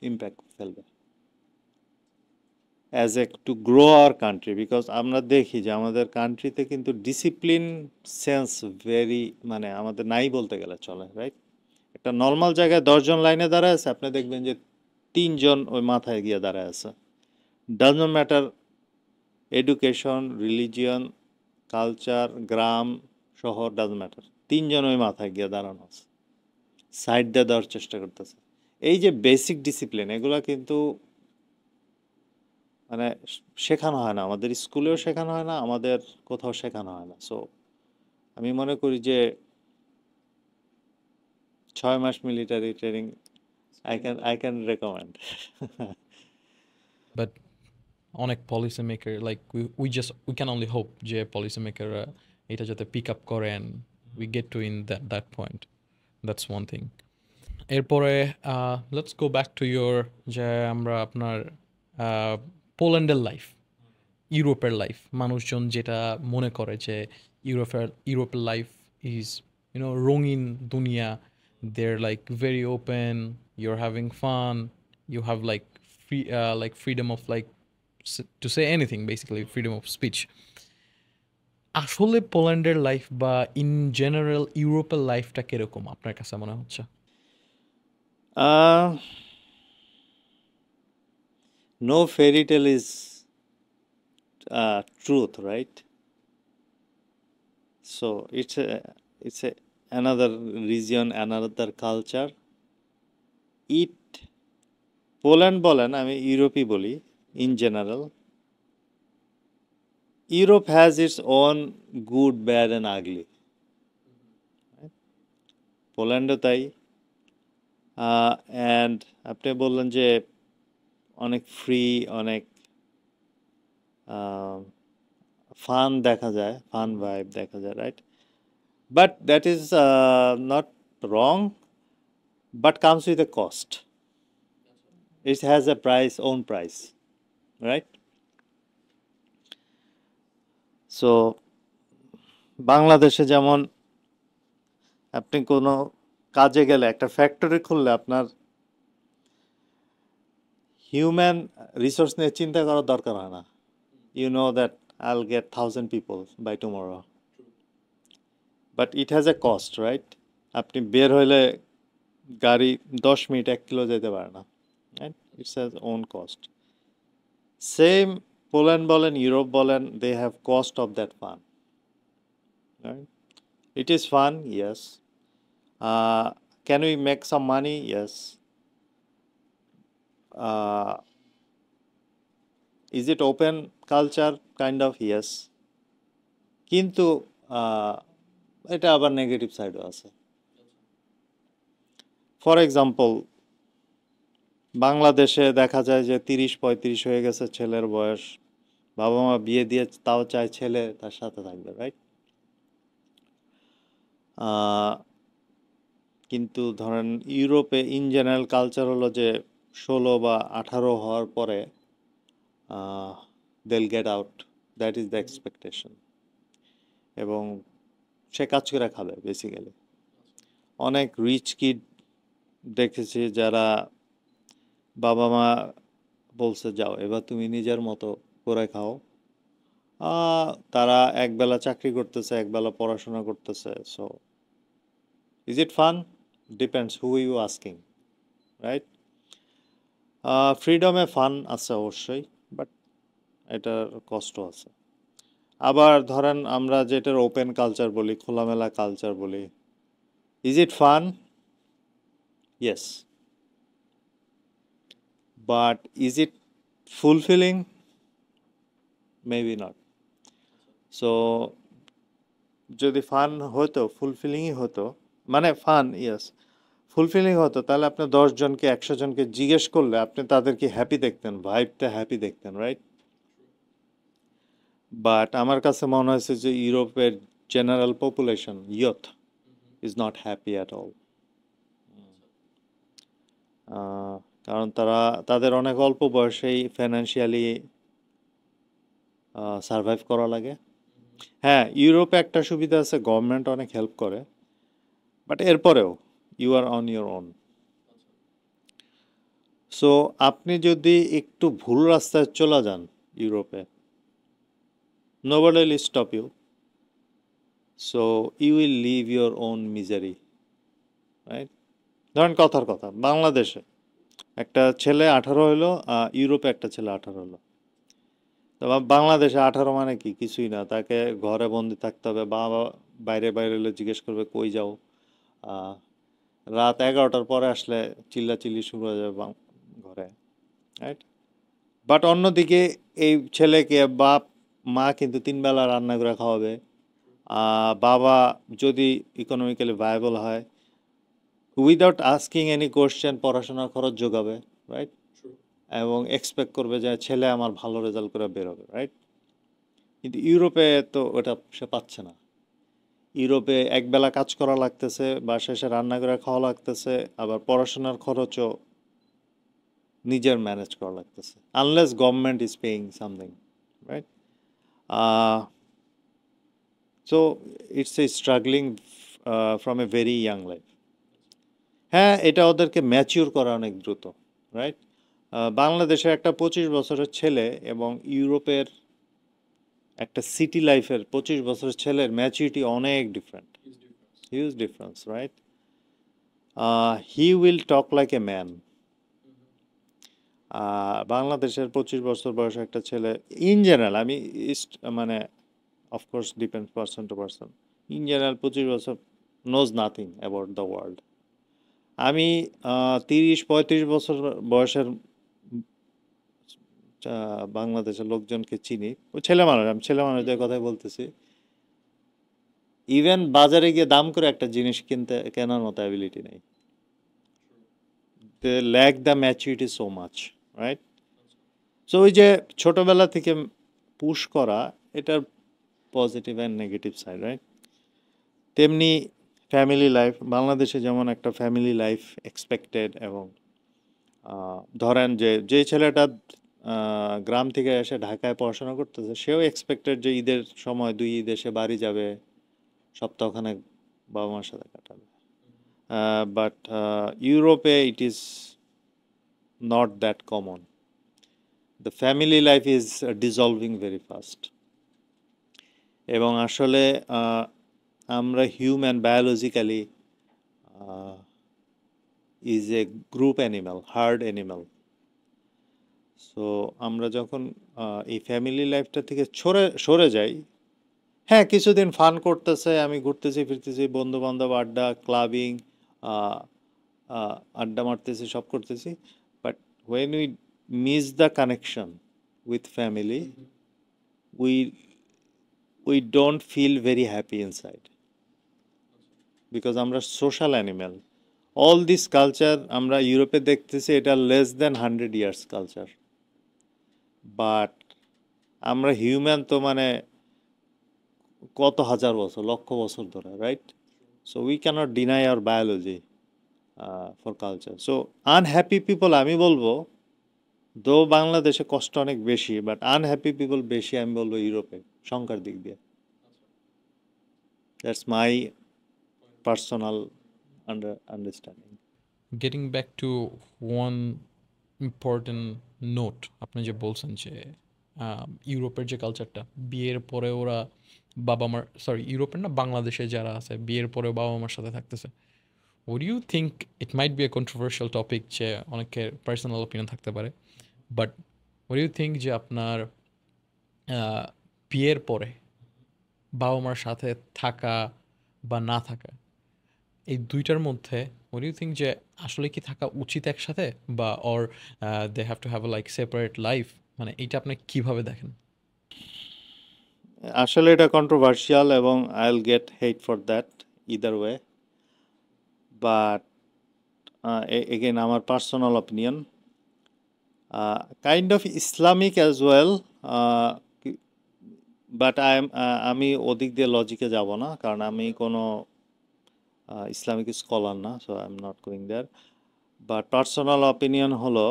Speaker 1: ইম্প্যাক্ট ফেলবে as a to grow our country, because আমরা দেখি যে আমাদের কান্ট্রিতে কিন্তু ডিসিপ্লিন সেন্স ভেরি, মানে আমাদের নাই বলতে গেলে চলে, রাইট? একটা নর্মাল জায়গায় 10 জন লাইনে দাঁড়ায় আছে, আপনি দেখবেন যে 3 জন ওই মাথায় গিয়ে দাঁড়ায় আছে। Doesn't matter education, religion, culture, গ্রাম, শহর, ডাজন্ট ম্যাটার, 3 জন ওই মাথায় গিয়ে দাঁড়ানো আছে, সাইড দিয়ে দেওয়ার চেষ্টা করতেছে। এই যে বেসিক ডিসিপ্লিন, এগুলা কিন্তু মানে শেখানো হয় না, আমাদের স্কুলেও শেখানো হয় না, আমাদের কোথাও শেখানো হয় না। সো আমি মনে করি যে 6 মাস military training I can recommend.
Speaker 2: But অনেক policy maker, like we can only hope যে পলিসি মেকাররা এটা যাতে পিক আপ করেন, we get to in that point, that's one thing. এরপরে let's go back to your, যে আমরা আপনার পোল্যান্ডের লাইফ, ইউরোপের লাইফ, মানুষজন যেটা মনে করে যে ইউরোপের লাইফ ইজ রঙিন দুনিয়া, they're like very open, you're having fun, you have like freedom of like to say anything, basically freedom of speech. আসলে পোল্যান্ডের লাইফ বা ইন জেনারেল ইউরোপের লাইফটা কিরকম আপনার কাছে মনে হচ্ছে?
Speaker 1: uh, no fairy tale is truth, right? So it's a another region, another culture. It Poland বলেন, আমি ইউরোপই বলি, in general Europe has its own good, bad and ugly. পোল্যান্ডও তাই। অ্যান্ড আপনি বললেন যে অনেক ফ্রি, অনেক ফান দেখা যায়, ফান ভাইব দেখা যায়, right? But that is not wrong, but comes with a cost. It has a price, own price. Right? So বাংলাদেশে যেমন আপনি কোনো কাজে গেলে একটা ফ্যাক্টরি খুললে আপনার হিউম্যান রিসোর্স নিয়ে চিন্তা করার দরকার হয় না। You know that I'll get 1,000 people by tomorrow. But it has a cost, right? আপনি বের হইলে গাড়ি 10 মিনিট 1 কিলো যেতে পারে না, right? It has own cost. Same Poland বলেন, ইউরোপ বলেন, they have cost of that fun, right? It is fun, yes. Can we make some money? Yes. Uh, is it open culture? Kind of, yes. কিন্তু এটা আবার negative সাইডও আছে। For example, বাংলাদেশে দেখা যায় যে 30-35 হয়ে গেছে ছেলের বয়স, বাবা মা বিয়ে দিয়ে তাও চায় ছেলে তার সাথে থাকবে, রাইট? কিন্তু ধরেন ইউরোপে ইন জেনারেল কালচার হলো যে 16 বা 18 হওয়ার পরে they'll get out, that is the expectation, এবং সে কাজ করে খাবে বেসিক্যালি। অনেক রিচ কিড দেখেছি যারা বাবা মা বলছে যাও এবার তুমি নিজের মতো করে খাও, তারা একবেলা চাকরি করতেছে, একবেলা পড়াশোনা করতেছে। So is it fun? Depends who you asking, right? ফ্রিডমে ফান আছে অবশ্যই, বাট এটার কষ্ট আছে। আবার ধরেন আমরা যেটার ওপেন কালচার বলি, খোলামেলা কালচার বলি, is it fun? Yes, but is it fulfilling? Maybe not. So যদি ফান হতো, ফুলফিলিংই হতো, মানে ফান ইয়েস, ফুলফিলিং হতো, তাহলে আপনি 10 জনকে 100 জনকে জিজ্ঞেস করলে আপনি তাদেরকে হ্যাপি দেখতেন, ভাইবটা হ্যাপি দেখতেন, রাইট? বাট আমার কাছে মনে হয়েছে যে ইউরোপের general population youth is not happy at all. কারণ তাদের অনেক অল্প বয়সেই ফাইন্যান্সিয়ালি সার্ভাইভ করা লাগে। হ্যাঁ, ইউরোপে একটা সুবিধা আছে, গভর্নমেন্ট অনেক হেল্প করে, বাট এরপরেও you are on your own. So আপনি যদি একটু ভুল রাস্তায় চলে যান ইউরোপে, nobody will stop you. So you will live your own misery, right? ধরেন কথার কথা, বাংলাদেশে একটা ছেলে 18 হইলো, ইউরোপে একটা ছেলে 18 হলো। তো বাংলাদেশে 18 মানে কি? কিছুই না, তাকে ঘরে বন্দি থাকতে হবে। বাবা বাইরে বাইরে হলে জিজ্ঞেস করবে কই যাও, রাত 11টার পরে আসলে চিল্লাচিল্লি শুরু হয়ে যাবে ঘরে, রাইট? বাট অন্যদিকে এই ছেলেকে বাপ মা কিন্তু 3 বেলা রান্না করে খাওয়াবে, বাবা যদি ইকোনমিক্যালি ভায়াবল হয়, উইদাউট আস্কিং এনি কোয়েশ্চেন পড়াশোনার খরচ যোগাবে, রাইট? এবং এক্সপেক্ট করবে যে ছেলে আমার ভালো রেজাল্ট করে বেরোবে, রাইট? কিন্তু ইউরোপে তো ওটা সে পাচ্ছে না। ইউরোপে একবেলা কাজ করা লাগতেছে, বা শেষে রান্না করে খাওয়া লাগতেছে, আবার পড়াশোনার খরচও নিজের ম্যানেজ করা লাগতেছে, unless government is paying something, right? So it's a struggling from a very young life. হ্যাঁ, এটা ওদেরকে ম্যাচিউর করা অনেক দ্রুত, রাইট? বাংলাদেশের একটা 25 বছরের ছেলে এবং ইউরোপের একটা সিটি লাইফের 25 বছরের ছেলের ম্যাচুরিটি অনেক different, huge difference, right? He will talk like a man. বাংলাদেশের 25 বছর বয়সে একটা ছেলে, ইন জেনারেল, আমি মানে of course depends person to person, in general 25 বছর knows nothing about the world. আমি 30-35 বছর বয়সের বাংলাদেশের লোকজনকে চিনি, ও ছেলে মানুষ, আমি ছেলে মানুষদের কথাই বলতেছি, ইভেন বাজারে গিয়ে দাম করে একটা জিনিস কেনার মতো অ্যাবিলিটি নেই। They lack the maturity so much, right? So ওই যে ছোটবেলা থেকে পুশ করা, এটার positive and negative side, right? তেমনি ফ্যামিলি লাইফ, বাংলাদেশে যেমন একটা ফ্যামিলি লাইফ এক্সপেক্টেড, এবং ধরেন যে ছেলেটা গ্রাম থেকে এসে ঢাকায় পড়াশোনা করতেছে, সেও এক্সপেক্টেড যে ঈদের সময় 2 ঈদ এসে বাড়ি যাবে, সপ্তাহখানেক বাবা মার সাথে কাটাবে। বাট ইউরোপে ইট is not that common. The family life is dissolving very fast. এবং আসলে আমরা human biologically is a group animal, hard animal. So আমরা যখন এই ফ্যামিলি লাইফটা থেকে সরে যাই, হ্যাঁ কিছুদিন ফান করতেছে, আমি ঘুরতেছি ফিরতেছি, বন্ধু বান্ধব আড্ডা, ক্লাবিং, আড্ডা মারতেছি, সব করতেছি, but when we miss the connection with family, we we don't feel very happy inside, because আমরা social animal. All this culture আমরা ইউরোপে দেখতেছি, এটা less than 100 years culture, but আমরা হিউম্যান তো মানে কত হাজার বছর, লক্ষ বছর ধরে, right? So we can't deny our biology for culture. So unhappy people, আমি বলবো, দো বাংলাদেশে কষ্ট অনেক বেশি, বাট আনহ্যাপি পিপল বেশি আমি বলবো ইউরোপে, সংখ্যার দিক দিয়ে। That's my personal understanding.
Speaker 2: Getting back to one important note, আপনি যে বলছেন যে ইউরোপের যে কালচারটা, বিয়ের পরে ওরা বাবা মার, সরি ইউরোপের না, বাংলাদেশে যারা আছে বিয়ের পরে বাবা মার সাথে থাকতেছে, would you think it might be a controversial topic, যে অনেকের পার্সোনাল ওপিনিয়ন থাকতে পারে, বাট would you think যে আপনার বিয়ের পরে বাবা মার সাথে থাকা বা না থাকা, এই দুইটার মধ্যে what do you think যে আসলে কি থাকা উচিত একসাথে, বা or they have to have a like separate life, মানে এইটা আপনি কিভাবে দেখেন?
Speaker 1: আসলে এটা কন্ট্রোভার্সিয়াল এবং I will get hate for that either way, but again আমার personal opinion, kind of Islamic as well, but আমি ওদিক দিয়ে লজিকে যাব না, কারণ আমি কোনো ইসলামিক স্কলার না, so I am not going there. But personal opinion হলো,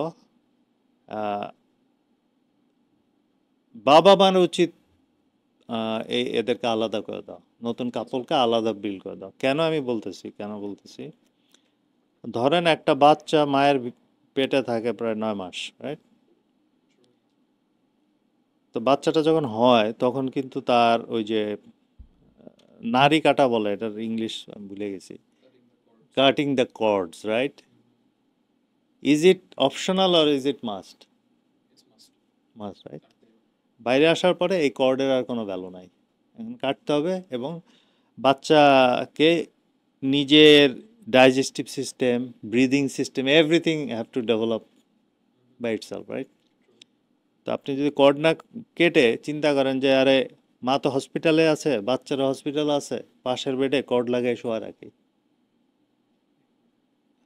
Speaker 1: বাবা মার উচিত এদেরকে আলাদা করে দাও, নতুন কাপলকে আলাদা বিল্ড করে দাও। কেন বলতেছি, ধরেন একটা বাচ্চা মায়ের পেটে থাকে প্রায় 9 মাস, রাইট? তো বাচ্চাটা যখন হয় তখন কিন্তু তার ওই যে নাড়ি কাটা বলে, এটার ইংলিশ আমি ভুলে গেছি, cutting the chords, right? Is it optional or is it must? Must, right? বাইরে আসার পরে এই কর্ডের আর কোনো ভ্যালু নাই, এখন কাটতে হবে। এবং বাচ্চাকে নিজের digestive system, breathing system, everything have to develop by itself, right? তো আপনি যদি কর্ড না কেটে চিন্তা করেন যে আরে মা তো হসপিটালে আছে, বাচ্চারা হসপিটালে আছে, পাশের বেডে কর্ড লাগাই শোয়া রাখি,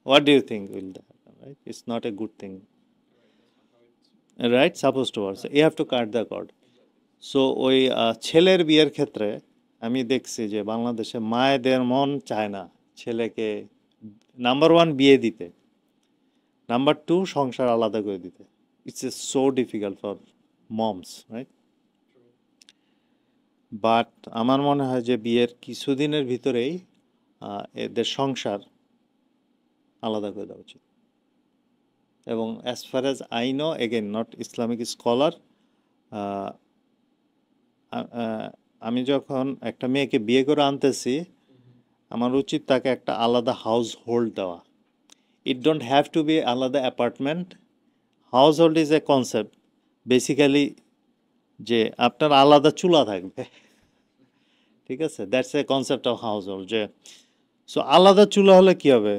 Speaker 1: what do you think will that happen, right? It's not a good thing, right? Suppose to work, you have to cut the cord. So ওই ছেলের বিয়ের ক্ষেত্রে আমি দেখছি যে বাংলাদেশে মায়েদের মন চায় না ছেলেকে নাম্বার 1 বিয়ে দিতে, নাম্বার 2 সংসার আলাদা করে দিতে। It's so difficult for moms, right? But আমার মনে হয় যে বিয়ের কিছুদিনের ভিতরেই এদের সংসার আলাদা করে দেওয়া উচিত। এবং as far as I no, again not Islamic scholar, আমি যখন একটা মেয়েকে বিয়ে করে আনতেছি, আমার উচিত তাকে একটা আলাদা হাউস হোল্ড দেওয়া। It don't have to be আলাদা apartment. Household is a concept basically, যে আপনার আলাদা চুলা থাকবে, ঠিক আছে? That's a concept of household. যে সো আলাদা চুলা হলে কি হবে,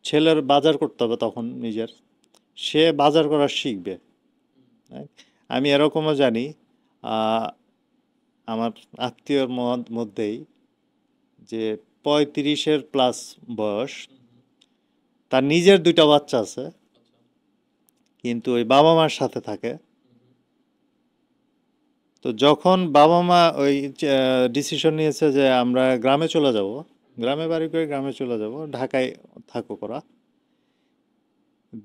Speaker 1: ছেলের বাজার করতে হবে তখন নিজের, সে বাজার করা শিখবে। আমি এরকমও জানি, আমার আত্মীয়র মধ্যেই যে 35-এর প্লাস বয়স, তার নিজের 2টা বাচ্চা আছে, কিন্তু ওই বাবা মার সাথে থাকে। তো যখন বাবা মা ওই ডিসিশন নিয়েছে যে আমরা গ্রামে চলে যাব, গ্রামে বাড়ি করে গ্রামে চলে যাব, ঢাকায় থাকো করা,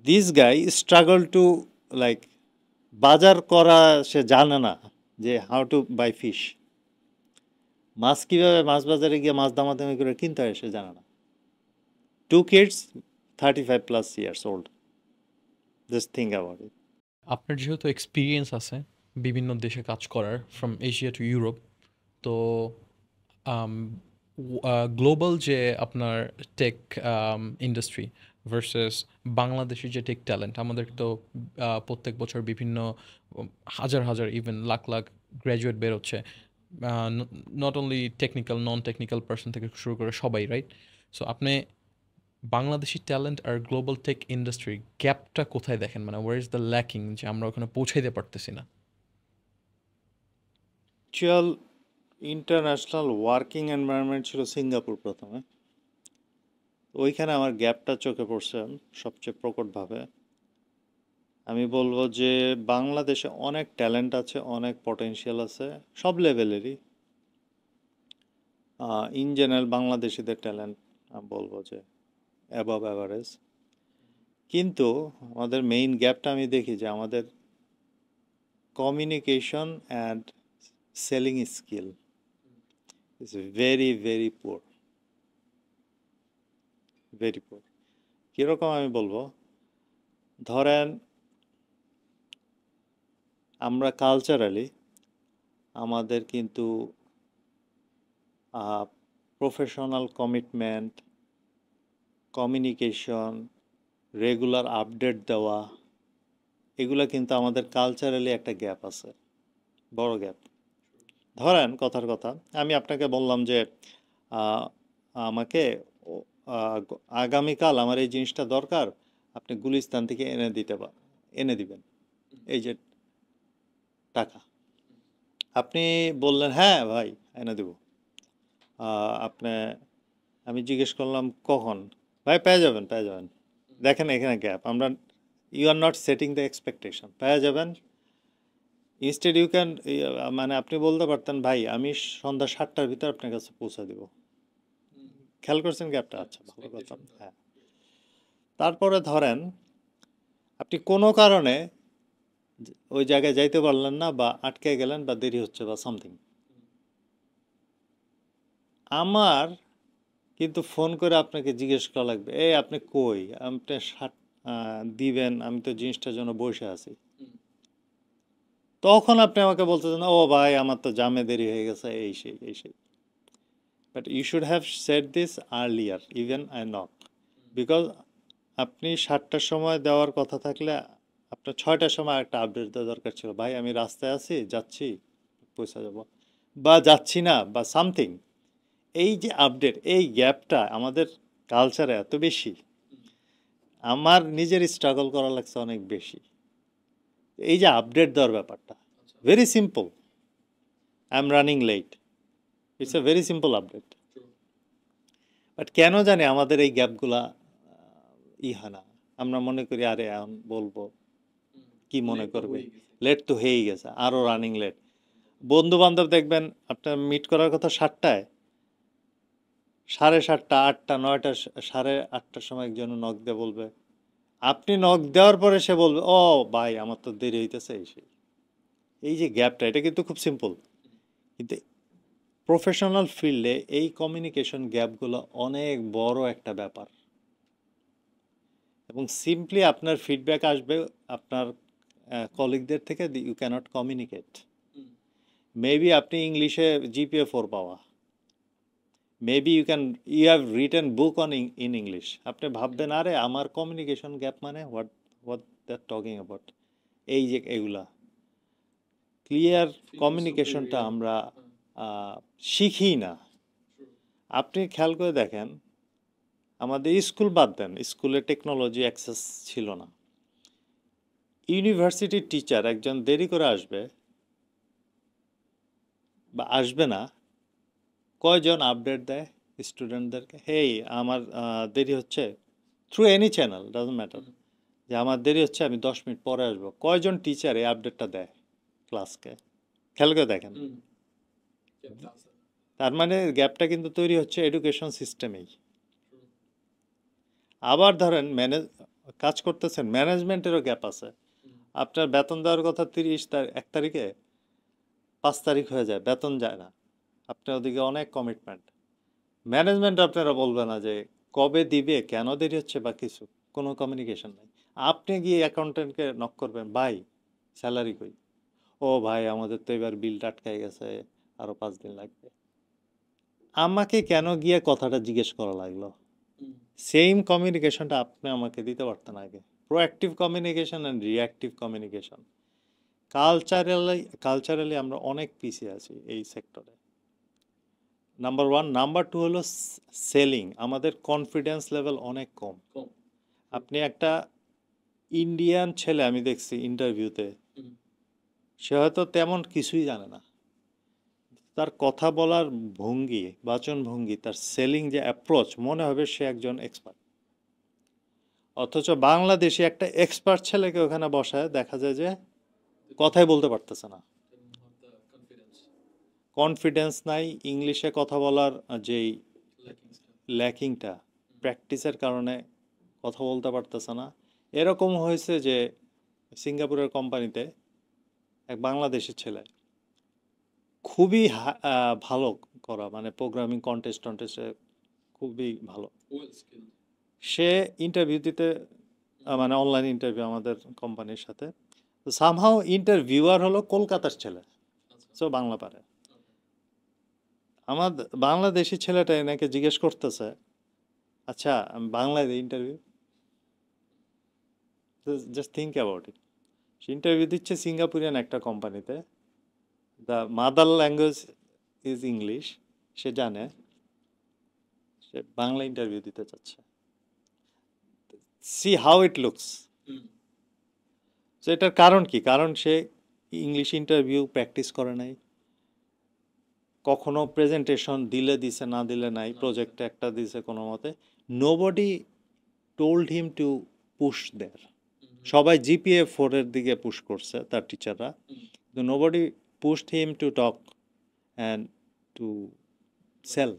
Speaker 1: this guy struggle to like বাজার করা সে জানে না, যে হাউ টু বাই ফিশ, মাছ কীভাবে মাছ বাজারে গিয়ে মাছ দামাদামি করে কিনতে হয় সে জানে না। 2 kids, 35+ years old. Just think about it.
Speaker 2: আপনার যেহেতু এক্সপিরিয়েন্স আছে বিভিন্ন দেশে কাজ করার ফ্রম এশিয়া টু ইউরোপ, তো গ্লোবাল যে আপনার টেক ইন্ডাস্ট্রি ভার্সেস বাংলাদেশের যে টেক ট্যালেন্ট, আমাদের তো প্রত্যেক বছর বিভিন্ন হাজার হাজার ইভেন লাখ লাখ গ্র্যাজুয়েট বেরোচ্ছে, not only technical non technical person থেকে শুরু করে সবাই, রাইট? সো আপনি বাংলাদেশি ট্যালেন্ট আর গ্লোবাল টেক ইন্ডাস্ট্রি গ্যাপটা কোথায় দেখেন, মানে ওয়ার ইজ দ্য ল্যাকিং যে আমরা ওখানে পৌঁছাইতে পারতেছি না?
Speaker 1: অ্যাকচুয়াল ইন্টারন্যাশনাল ওয়ার্কিং এনভায়রনমেন্ট ছিল সিঙ্গাপুর প্রথমে, ওইখানে আমার গ্যাপটা চোখে পড়ছে সবচেয়ে প্রকটভাবে। আমি বলবো যে বাংলাদেশে অনেক ট্যালেন্ট আছে, অনেক পটেনশিয়াল আছে সব লেভেলেরই। ইন জেনারেল বাংলাদেশিদের ট্যালেন্ট আমি বলবো যে অ্যাবভ অ্যাভারেজ, কিন্তু আমাদের মেইন গ্যাপটা আমি দেখি যে আমাদের communication and selling skill is very very poor, very poor. কীরকম আমি বলবো, ধরেন আমরা কালচারালি আমাদের কিন্তু professional commitment, communication, regular update দেওয়া, এগুলো কিন্তু আমাদের কালচারালি একটা গ্যাপ আছে, বড় গ্যাপ। ধরেন কথার কথা, আমি আপনাকে বললাম যে আমাকে আগামীকাল আমার এই জিনিসটা দরকার, আপনি গুলিস্তান থেকে এনে দিবেন এই যে টাকা। আপনি বললেন হ্যাঁ ভাই এনে দেব। আপনি, আমি জিজ্ঞেস করলাম কখন, ভাই পেয়ে যাবেন পেয়ে যাবেন। দেখেন এখানে গ্যাপ, আমরা you are not setting the expectation, পেয়ে যাবেন। ইনস্টেড ইউ ক্যান, মানে আপনি বলতে পারতেন ভাই আমি সন্ধ্যা 7টার ভিতর আপনার কাছে পৌঁছে দেব। খেয়াল করছেন গ্যাপটা? আচ্ছা, ভালো কথা। হ্যাঁ, তারপরে ধরেন আপনি কোনো কারণে ওই জায়গায় যাইতে পারলেন না, বা আটকে গেলেন, বা দেরি হচ্ছে, বা সামথিং, আমার কিন্তু ফোন করে আপনাকে জিজ্ঞেস করা লাগবে, এই আপনি কই, আপনি দিবেন, আমি তো জিনিসটার জন্য বসে আছি। তখন আপনি আমাকে বলতেছেন ও ভাই আমার তো জামে দেরি হয়ে গেছে, এই সেই এই সেই। But you should have said this earlier, even I not, because আপনি 7টার সময় দেওয়ার কথা থাকলে আপনার 6টার সময় একটা আপডেট দেওয়া দরকার ছিল, ভাই আমি রাস্তায় আছি, যাচ্ছি, পয়সা যাব, বা যাচ্ছি না, বা সামথিং। এই যে আপডেট, এই গ্যাপটা আমাদের কালচারে এত বেশি, আমার নিজের স্ট্রাগল করা লাগছে অনেক বেশি। এই যে আপডেট দেওয়ার ব্যাপারটা, very simple, I am running late, it's a very simple update. But কেন জানি আমাদের এই গ্যাপগুলা হয় না, আমরা মনে করি আরে এখন বলবো কি মনে করবে, লেট তো হয়েই গেছে, আরও রানিং লেট। বন্ধু বান্ধব দেখবেন আপনার মিট করার কথা 7টায়, 7:30, 8টা, 9টা, 8:30টার সময় একজন নক দিয়ে বলবে, আপনি নক দেওয়ার পরে সে বলবে ও ভাই আমার তো দেরি হইতেছে এই সেই। এই যে গ্যাপটা, এটা কিন্তু খুব সিম্পল, কিন্তু প্রফেশনাল ফিল্ডে এই কমিউনিকেশন গ্যাপগুলো অনেক বড় একটা ব্যাপার। এবং সিম্পলি আপনার ফিডব্যাক আসবে আপনার কলিগদের থেকে, ইউ ক্যানট কমিউনিকেট। মেবি আপনি ইংলিশে জিপিএ 4 পাওয়া, maybe you have written book on in English, আপনি ভাববেন আরে আমার কমিউনিকেশন গ্যাপ মানে হোয়াট দ্যাট টকিং অ্যাবাউট। এই যে এগুলা ক্লিয়ার কমিউনিকেশনটা আমরা শিখি না। আপনি খেয়াল করে দেখেন, আমাদের স্কুল বাদ দেন, স্কুলে টেকনোলজি অ্যাক্সেস ছিল না। ইউনিভার্সিটির টিচার একজন দেরি করে আসবে বা আসবে না, কয়জন আপডেট দেয় স্টুডেন্টদেরকে, হেই আমার দেরি হচ্ছে, through any channel, doesn't matter, যে আমার দেরি হচ্ছে আমি 10 মিনিট পরে আসবো। কয়জন টিচার এই আপডেটটা দেয় ক্লাসকে? খেয়াল করে দেখেন। তার মানে গ্যাপটা কিন্তু তৈরি হচ্ছে এডুকেশন সিস্টেমেই। আবার ধরেন কাজ করতেছেন, ম্যানেজমেন্টেরও গ্যাপ আছে। আপনার বেতন দেওয়ার কথা 1 তারিখে, 5 তারিখ হয়ে যায়, বেতন যায় না। আপনার ওদিকে অনেক কমিটমেন্ট। ম্যানেজমেন্ট আপনারা বলবে না যে কবে দিবে, কেন দেরি হচ্ছে বা কিছু, কোনো কমিউনিকেশন নাই। আপনি গিয়ে অ্যাকাউন্টেন্টকে নক করবেন, ভাই স্যালারি কই? ও ভাই আমাদের তো এবার বিল আটকাই গেছে, আরো 5 দিন লাগবে। আমাকে কেন গিয়ে কথাটা জিজ্ঞেস করা লাগলো? সেম কমিউনিকেশনটা আপনি আমাকে দিতে পারতেন আগে। Proactive communication and reactive communication. Culturally আমরা অনেক পিছিয়ে আছি এই সেক্টরে। নাম্বার 1। নাম্বার 2 হলো সেলিং। আমাদের কনফিডেন্স লেভেল অনেক কম। আপনি একটা ইন্ডিয়ান ছেলে আমি দেখছি ইন্টারভিউতে, সে হয়তো তেমন কিছুই জানে না, তার কথা বলার ভঙ্গি, বাচন ভঙ্গি, তার সেলিং যে অ্যাপ্রোচ, মনে হবে সে একজন এক্সপার্ট। অথচ বাংলাদেশে একটা এক্সপার্ট ছেলেকে ওখানে বসায় দেখা যায় যে কথাই বলতে পারতেছে না, কনফিডেন্স নাই, ইংলিশে কথা বলার যেই ল্যাকিংটা, প্র্যাকটিসের কারণে কথা বলতে পারতেছে না। এরকম হয়েছে যে সিঙ্গাপুরের কোম্পানিতে এক বাংলাদেশি ছেলে, খুবই ভালো করা, মানে প্রোগ্রামিং কন্টেস্টে খুবই ভালো। সে ইন্টারভিউ দিতে, মানে অনলাইন ইন্টারভিউ আমাদের কোম্পানির সাথে, তো সামহাও ইন্টারভিউয়ার হলো কলকাতার ছেলে, সো বাংলা পারে। আমার বাংলাদেশি ছেলেটা এনাকে জিজ্ঞেস করতেছে, আচ্ছা আমি বাংলায় interview, just think about it. সে ইন্টারভিউ দিচ্ছে সিঙ্গাপুরিয়ান একটা কোম্পানিতে, the mother language is English, সে জানে, সে বাংলা ইন্টারভিউ দিতে চাচ্ছে। See how it looks. তো এটার কারণ কি? কারণ সে ইংলিশ ইন্টারভিউ প্র্যাকটিস করে নাই, কখনো প্রেজেন্টেশন দিলে দিছে, না দিলে নাই, প্রজেক্টে একটা দিছে কোনো মতে। Nobody told him to push there. সবাই জিপিএ 4 এর দিকে পুশ করছে তার টিচাররা, কিন্তু nobody pushed him to talk and to sell.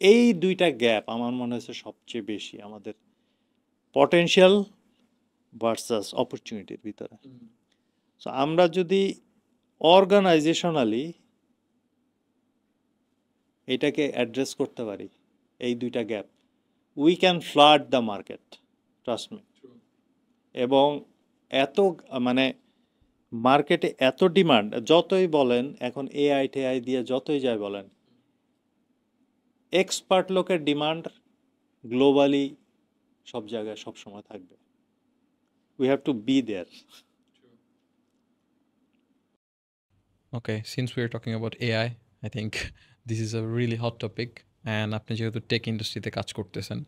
Speaker 1: এই দুইটা গ্যাপ আমার মনে হচ্ছে সবচেয়ে বেশি আমাদের পটেনশিয়াল ভার্সাস অপরচুনিটির ভিতরে। সো আমরা যদি অর্গানাইজেশনালি এটাকে অ্যাড্রেস করতে পারি, এই দুইটা gap, we can flood the market, trust me. এবং এত মানে মার্কেটে এত ডিমান্ড, যতই বলেন এখন এআই টেআই দিয়ে যতই যায় বলেন, এক্সপার্ট লোকের ডিমান্ড গ্লোবালি সব জায়গায় সব সময় থাকবে। We have to be there.
Speaker 2: Okay, since we're talking about AI, I think this is a really hot topic, and আপনি যেহেতু টেক ইন্ডাস্ট্রিতে কাজ করতেছেন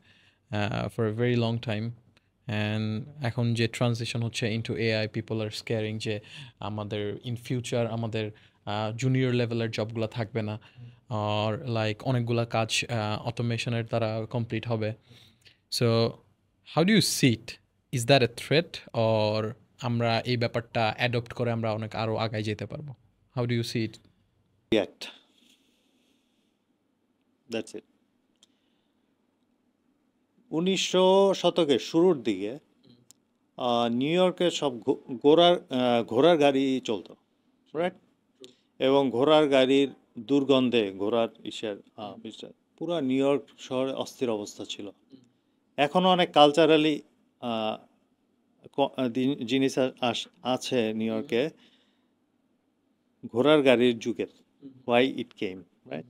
Speaker 2: for a very long time, and এখন যে ট্রানজিশন হচ্ছে ইনটু এআই, পিপল আর স্কেয়ারিং যে আমাদের ইন ফিউচার আমাদের জুনিয়র লেভেলের জবগুলো থাকবে না, আর লাইক অনেকগুলা কাজ অটোমেশনের দ্বারা কমপ্লিট হবে। So how do you see it? Is that a threat, or আমরা এই ব্যাপারটা অ্যাডপ্ট করে আমরা অনেক আরও আগায় যেতে পারবো? How do you see it?
Speaker 1: React, that's it. 1900 শতকের শুরুর দিকে নিউ ইয়র্কে সব ঘোড়ার গাড়ি চলতো, রাইট? এবং ঘোড়ার গাড়ির দুর্গন্ধে, ঘোড়ার পুরো নিউ ইয়র্ক শহরে অস্থির অবস্থা ছিল। এখনও অনেক কালচারালি জিনিস আছে নিউ ইয়র্কে ঘোড়ার গাড়ির যুগের, হোয়াই ইট কেম, রাইট?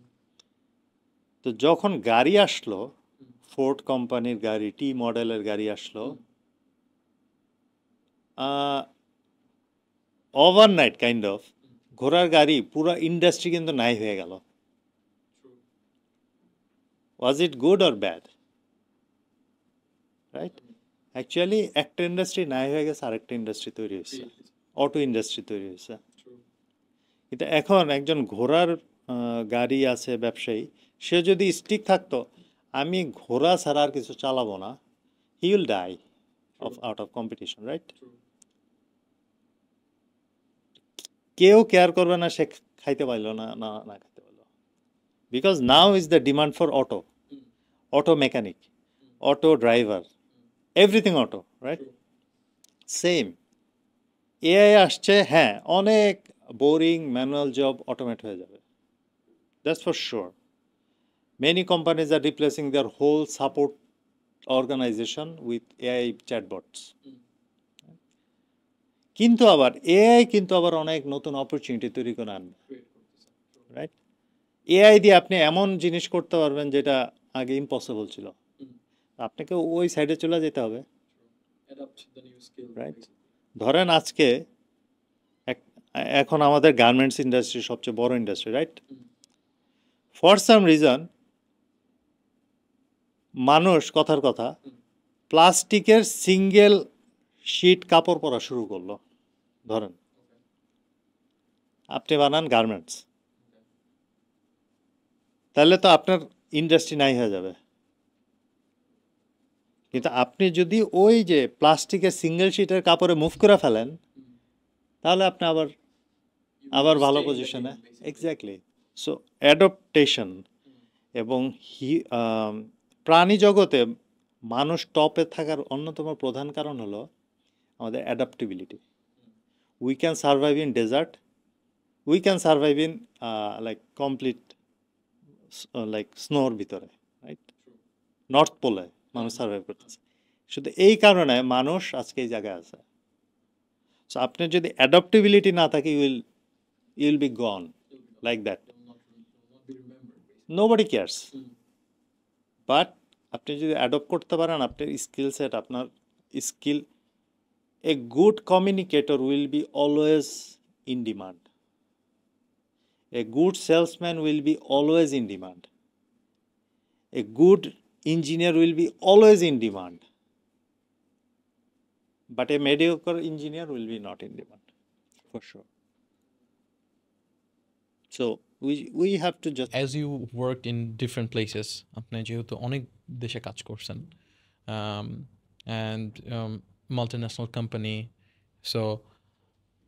Speaker 1: তো যখন গাড়ি আসলো, ফোর্ড কোম্পানির গাড়ি, টি মডেলের গাড়ি আসলো, ওভারনাইট কাইন্ড অফ ঘোড়ার গাড়ি পুরো ইন্ডাস্ট্রি কিন্তু নাই হয়ে গেল। Was it good or bad? Right? Actually একটা ইন্ডাস্ট্রি নাই হয়ে গেছে, আরেকটা ইন্ডাস্ট্রি তৈরি হয়েছে, অটো ইন্ডাস্ট্রি তৈরি হয়েছে। কিন্তু এখন একজন ঘোড়ার গাড়ি আছে ব্যবসায়ী, সে যদি স্টিক থাকতো আমি ঘোড়া ছাড়া আর কিছু চালাবো না, he will die out of competition, right? কেউ কেয়ার করবে না সে খাইতে পারলো না না খাইতে পারলো, because now is the demand for auto mechanic, auto driver, everything auto, right? Same AI আসছে, হ্যাঁ, অনেক বোরিং ম্যানুয়াল জব অটোমেট হয়ে যাবে, that's for sure. Many companies are replacing their whole support organization with AI chatbots. কিন্তু আবার AI কিন্তু আবার অনেক নতুন অপরচুনিটি তৈরি করে আনবে, রাইট? এআই দিয়ে আপনি এমন জিনিস করতে পারবেন যেটা আগে ইম্পসিবল ছিল। আপনাকে ওই সাইডে চলে যেতে হবে, রাইট? ধরেন আজকে এখন আমাদের গার্মেন্টস ইন্ডাস্ট্রি সবচেয়ে বড় industry, right? For some reason মানুষ, কথার কথা, প্লাস্টিকের সিঙ্গেল শিট কাপড় পরা শুরু করলো। ধরেন আপনি বানান গার্মেন্টস, তাহলে তো আপনার ইন্ডাস্ট্রি নাই হয়ে যাবে। কিন্তু আপনি যদি ওই যে প্লাস্টিকের সিঙ্গেল শিটের কাপড়ে মুভ করে ফেলেন, তাহলে আপনি আবার ভালো পজিশনে। এক্স্যাক্টলি। সো অ্যাডপ্টেশন এবং প্রাণী জগতে মানুষ টপে থাকার অন্যতম প্রধান কারণ হলো আমাদের adaptability. We can survive in desert, we can survive in like complete like স্নোর ভিতরে, রাইট? নর্থ পোলে মানুষ সার্ভাইভ করতেছে। শুধু এই কারণে মানুষ আজকে এই জায়গায় আছে। সো আপনার যদি অ্যাডাপ্টেবিলিটি না থাকে, you will be gone like that. Nobody cares. But আপনি যদি অ্যাডপ্ট করতে পারেন, আপনার স্কিল সেট, আপনার skill, a good communicator will be always in demand, a good salesman will be always in demand, a good engineer will be always in demand, but a mediocre engineer will be not in demand for sure. So we have to just
Speaker 2: As you worked in different places, আপনি যেহেতু অনেক দেশে কাজ করছেন, and multinational company, so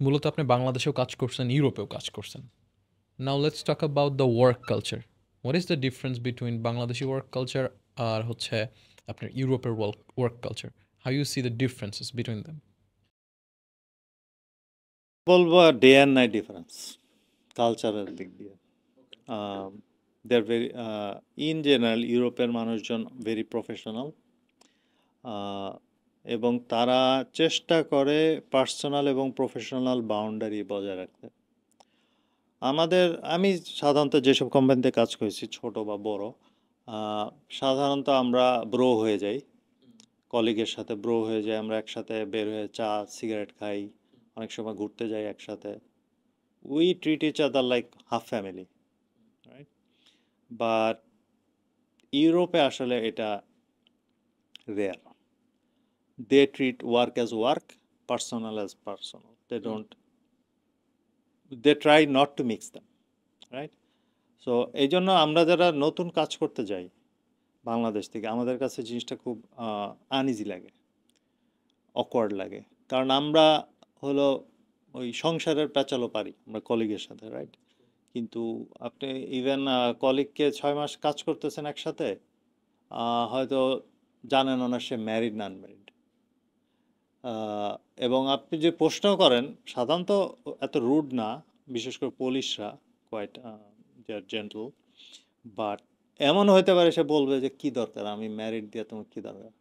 Speaker 2: মূলত আপনি বাংলাদেশেও কাজ করছেন, ইউরোপেও কাজ করছেন। Now let's talk about the work culture. What is the difference between Bangladeshi work culture আর হচ্ছে আপনার ইউরোপের work culture? How you see the differences between them?
Speaker 1: বলবো ডে অ্যান্ড নাইট ডিফারেন্স কালচারের দিক দিয়ে। দে আর ভেরি, ইন জেনারেল ইউরোপের মানুষজন very professional, এবং তারা চেষ্টা করে পার্সোনাল এবং প্রফেশনাল বাউন্ডারি বজায় রাখতে। আমি সাধারণত যেসব কোম্পানিতে কাজ করেছি, ছোট বা বড়, সাধারণত আমরা ব্রো হয়ে যাই, কলিগের সাথে ব্রো হয়ে যাই, আমরা একসাথে বের হয়ে চা সিগারেট খাই, অনেক সময় ঘুরতে যাই একসাথে। We treat each other like half family, right? But ইউরোপে আসলে এটা rare. They treat work as work, personal as personal. They try not to mix them, right? So এই জন্য আমরা যারা নতুন কাজ করতে যাই বাংলাদেশ থেকে, আমাদের কাছে জিনিসটা খুব আনইজি লাগে, অকওয়ার্ড লাগে, কারণ আমরা হলো ওই সংসারের প্যাচালো পারি আমরা কলিগের সাথে, রাইট? কিন্তু আপনি ইভেন কলিগকে 6 মাস কাজ করতেছেন একসাথে, হয়তো জানেন না সে ম্যারিড না আনম্যারিড, এবং আপনি যে প্রশ্ন করেন সাধারণত এত রুড না, বিশেষ করে পুলিশরা quite they are gentle, but এমন হতে পারে সে বলবে যে কি দরকার, আমি ম্যারিড দিয়ে তোমার কি দরকার,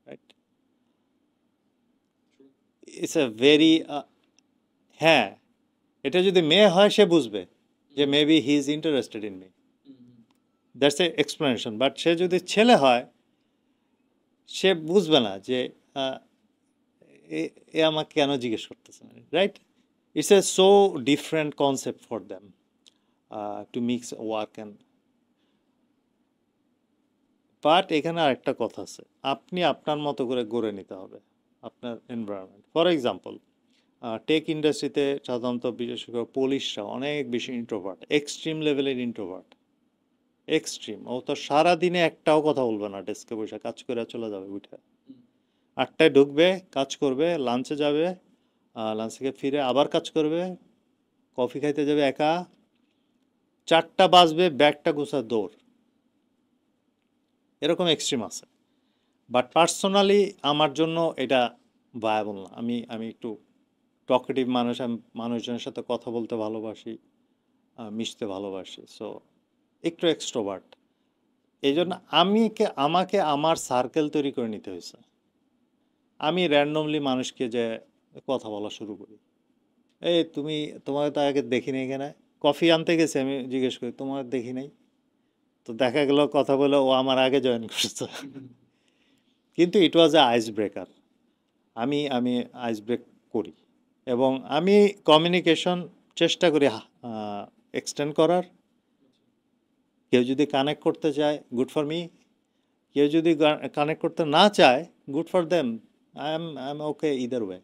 Speaker 1: রাইট? ইটস এ ভেরি, হ্যাঁ, এটা যদি মেয়ে হয় সে বুঝবে যে maybe he is interested in me, that's a explanation. But সে যদি ছেলে হয় সে বুঝবে না যে এ আমাকে কেন জিজ্ঞেস করতেছে, right? It's a so different concept for them to mix work and. But এখানে আরেকটা কথা আছে, আপনি আপনার মতো করে গড়ে নিতে হবে আপনার এনভায়রনমেন্ট। ফর এক্সাম্পল, টেক ইন্ডাস্ট্রিতে সাধারণত বিশেষ করে পুলিশরা অনেক বেশি ইন্ট্রোভার্ট, এক্সট্রিম লেভেলের ইন্ট্রোভার্ট, এক্সট্রিম। ও তো সারাদিনে একটাও কথা বলবে না, ডেস্কে বসে কাজ করে চলে যাবে, উঠে 8টায় ঢুকবে, কাজ করবে, লাঞ্চে যাবে, লাঞ্চ থেকে ফিরে আবার কাজ করবে, কফি খাইতে যাবে একা, 4টা বাজবে ব্যাগটা গুছা দৌড়, এরকম এক্সট্রিম আছে। বাট পার্সোনালি আমার জন্য এটা ভায়াবল না। আমি একটু টকেটিভ মানুষ, আমি মানুষজনের সাথে কথা বলতে ভালোবাসি, মিশতে ভালোবাসি। সো একটু এক্সট্রোভার্ট। এই জন্য আমাকে আমার সার্কেল তৈরি করে নিতে হয়েছে। আমি র্যান্ডমলি মানুষকে যে কথা বলা শুরু করি, এই তুমি, তোমাকে তো আগে দেখি নাই, এখানে কফি আনতে গেছি, আমি জিজ্ঞেস করি তোমাকে দেখি নাই, তো দেখা গেল কথা বলে ও আমার আগে জয়েন করছে। কিন্তু ইট ওয়াজ এ আইস ব্রেকার। আমি আইস ব্রেক করি, এবং আমি কমিউনিকেশন চেষ্টা করি এক্সটেন্ড করার। কেউ যদি কানেক্ট করতে চায়, গুড ফর মি। কেউ যদি কানেক্ট করতে না চায়, good for them. I am okay either way.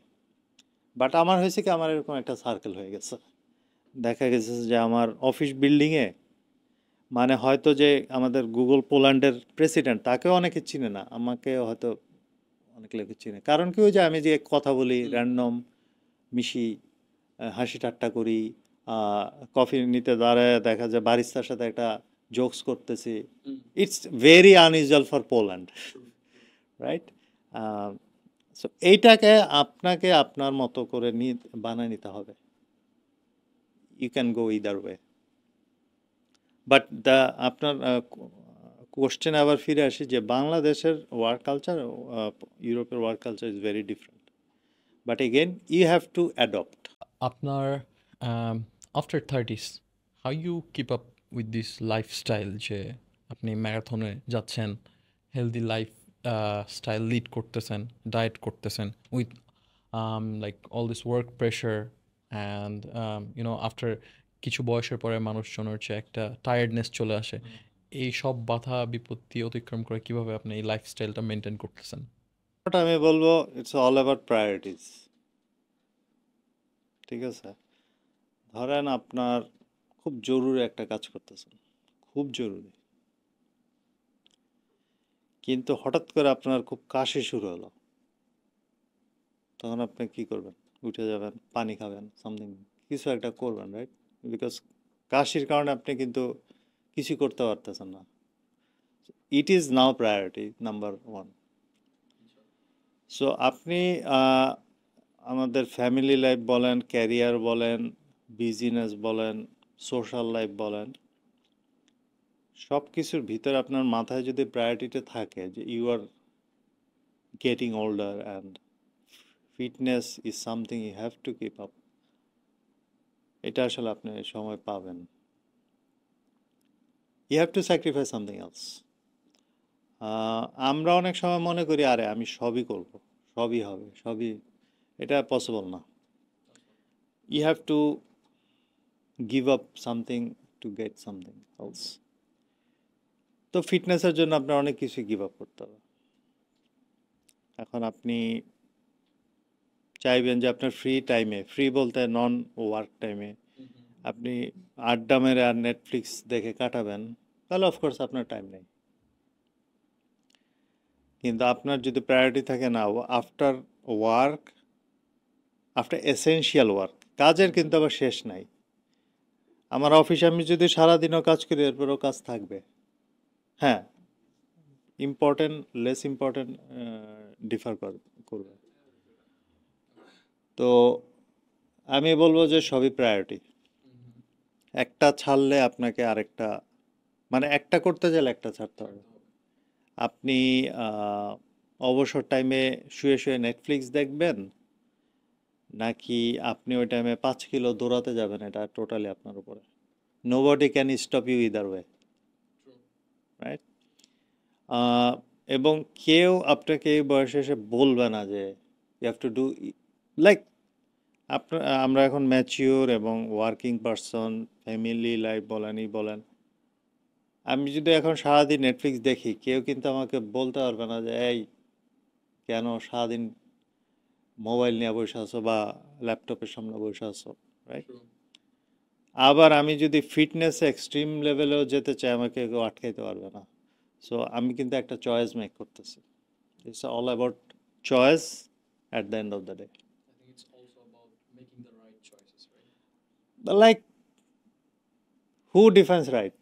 Speaker 1: But আমার হয়েছে কি, আমার এরকম একটা সার্কেল হয়ে গেছে। দেখা গেছে যে আমার অফিস বিল্ডিংয়ে, মানে হয়তো যে আমাদের গুগল পোল্যান্ডের প্রেসিডেন্ট, তাকেও অনেকে চিনে না, আমাকে হয়তো অনেক লোকে চিনে। কারণ কি, ওই যে আমি যে কথা বলি, র্যান্ডম মিশি, হাসি ঠাট্টা করি, কফি নিতে দাঁড়ায় দেখা যায় বারিস্তার সাথে একটা জোকস করতেছি। It's very unusual for Poland, right? So এইটাকে আপনাকে আপনার মতো করে বানায় নিতে হবে। You can go either way. But আপনার কোশ্চেন আবার ফিরে আসি যে বাংলাদেশের ওয়ার্ক কালচার, ইউরোপের work culture is very different, but again you have to adapt.
Speaker 2: আপনার after thirties how you keep up with this lifestyle, যে আপনি ম্যারাথনে যাচ্ছেন, হেলদি লাইফ স্টাইল লিড করতেছেন, ডায়েট করতেছেন, with like all this work pressure and after কিছু বয়সের পরে মানুষজনের হচ্ছে একটা টায়ার্ডনেস চলে আসে। এই সব বাধা বিপত্তি অতিক্রম করে কিভাবে আপনি এই লাইফস্টাইলটা মেনটেন করতেছেন?
Speaker 1: আমি বলবো ইটস অল অ্যাবাউট প্রায়োরিটিস। ঠিক আছে, ধরেন আপনার খুব জরুরি একটা কাজ করতেছেন, খুব জরুরি, কিন্তু হঠাৎ করে আপনার খুব কাশি শুরু হলো, তখন আপনি কি করবেন? উঠে যাবেন, পানি খাবেন, সামথিং কিছু একটা করবেন, রাইট? বিকজ কাশির কারণে আপনি কিন্তু কিছু করতে পারতেছেন না। It is now priority number one. So আপনি আমাদের ফ্যামিলি লাইফ বলেন, ক্যারিয়ার বলেন, বিজনেস বলেন, সোশ্যাল লাইফ বলেন, সব কিছুর ভিতরে আপনার মাথায় যদি প্রায়োরিটিটা থাকে যে you are getting older and fitness is something you have to keep up, এটা আসলে আপনি সময় পাবেন। You have to sacrifice something else. আমরা অনেক সময় মনে করি আরে আমি সবই করব, সবই হবে, সবই, এটা পসিবল না। You have to give up something to get something else. তো ফিটনেসের জন্য আপনার অনেক কিছু গিভ আপ করতে হবে। এখন আপনি চাইবেন যে আপনার ফ্রি টাইমে, ফ্রি বলতে নন ওয়ার্ক টাইমে আপনি আড্ডা মেরে আর নেটফ্লিক্স দেখে কাটাবেন, তাহলে অফকোর্স আপনার টাইম নেই। কিন্তু আপনার যদি প্রায়োরিটি থাকে না, after work, after essential work, কাজের কিন্তু আবার শেষ নাই। আমার অফিসে আমি যদি সারাদিনও কাজ করি, এরপরেও কাজ থাকবে। হ্যাঁ, ইম্পর্টেন্ট লেস ইম্পর্টেন্ট ডিফার করবে। তো আমি বলবো যে সবই প্রায়োরিটি। একটা ছাড়লে আপনাকে আরেকটা, মানে একটা করতে গেলে একটা ছাড়তে হবে। আপনি অবসর টাইমে শুয়ে শুয়ে নেটফ্লিক্স দেখবেন, নাকি আপনি ওই টাইমে 5 কিলো দৌড়াতে যাবেন, এটা টোটালি আপনার উপরে। Nobody can stop you either way, right? এবং কেউ আপনাকে এই বয়সে এসে বলবে না যে you have to do, like আমরা এখন ম্যাচিওর এবং ওয়ার্কিং পারসন, ফ্যামিলি লাইফ বলেন, বলেন, আমি যদি এখন সারাদিন নেটফ্লিক্স দেখি, কেউ কিন্তু আমাকে বলতে পারবে না যে এই কেন সারাদিন মোবাইল নিয়ে বসে আছো বা ল্যাপটপের সামনে বসে আছো, রাইট? আবার আমি যদি ফিটনেস এক্সট্রিম লেভেলেও যেতে চাই, আমাকে কেউ আটকাইতে পারবে না। সো আমি কিন্তু একটা চয়েস মেক করতেছি। It's all about choice at the end of the day. Like who defines right?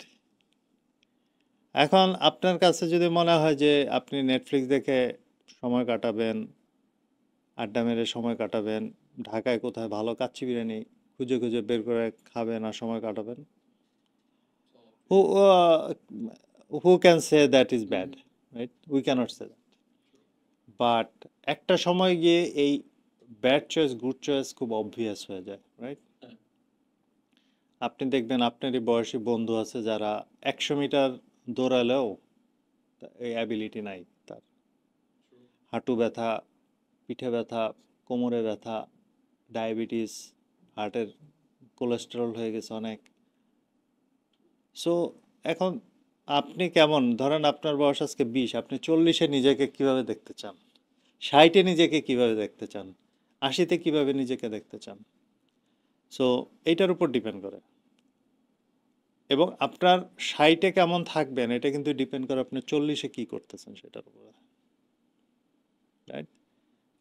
Speaker 1: এখন আপনার কাছে যদি মনে হয় যে আপনি নেটফ্লিক্স দেখে সময় কাটাবেন, আড্ডা মেরে সময় কাটাবেন, ঢাকায় কোথায় ভালো কাচ্চি বিরিয়ানি খুঁজে খুঁজে বের করে খাবেন আর সময় কাটাবেন? Who who can say that is bad, right? We cannot say that. But একটা সময় গিয়ে এই ব্যাড চয়েস গুড চয়েস খুব অবভিয়াস হয়ে যায়, রাইট? আপনি দেখবেন আপনারই বয়সী বন্ধু আছে যারা 100 মিটার দৌড়ালেও এই অ্যাবিলিটি নাই তার। হাঁটু ব্যথা, পিঠে ব্যথা, কোমরে ব্যথা, ডায়াবেটিস, হার্টের কোলেস্টেরল হয়ে গেছে অনেক। সো এখন আপনি কেমন, ধরেন আপনার বয়স আজকে 20, আপনি 40-এ নিজেকে কিভাবে দেখতে চান, 60-এ নিজেকে কিভাবে দেখতে চান, 80-তে কিভাবে নিজেকে দেখতে চান? সো এইটার উপর ডিপেন্ড করে। এবং আপনার 60-এ কেমন থাকবেন এটা কিন্তু ডিপেন্ড করে আপনি 40-এ কি করতেছেন সেটার উপরে, রাইট?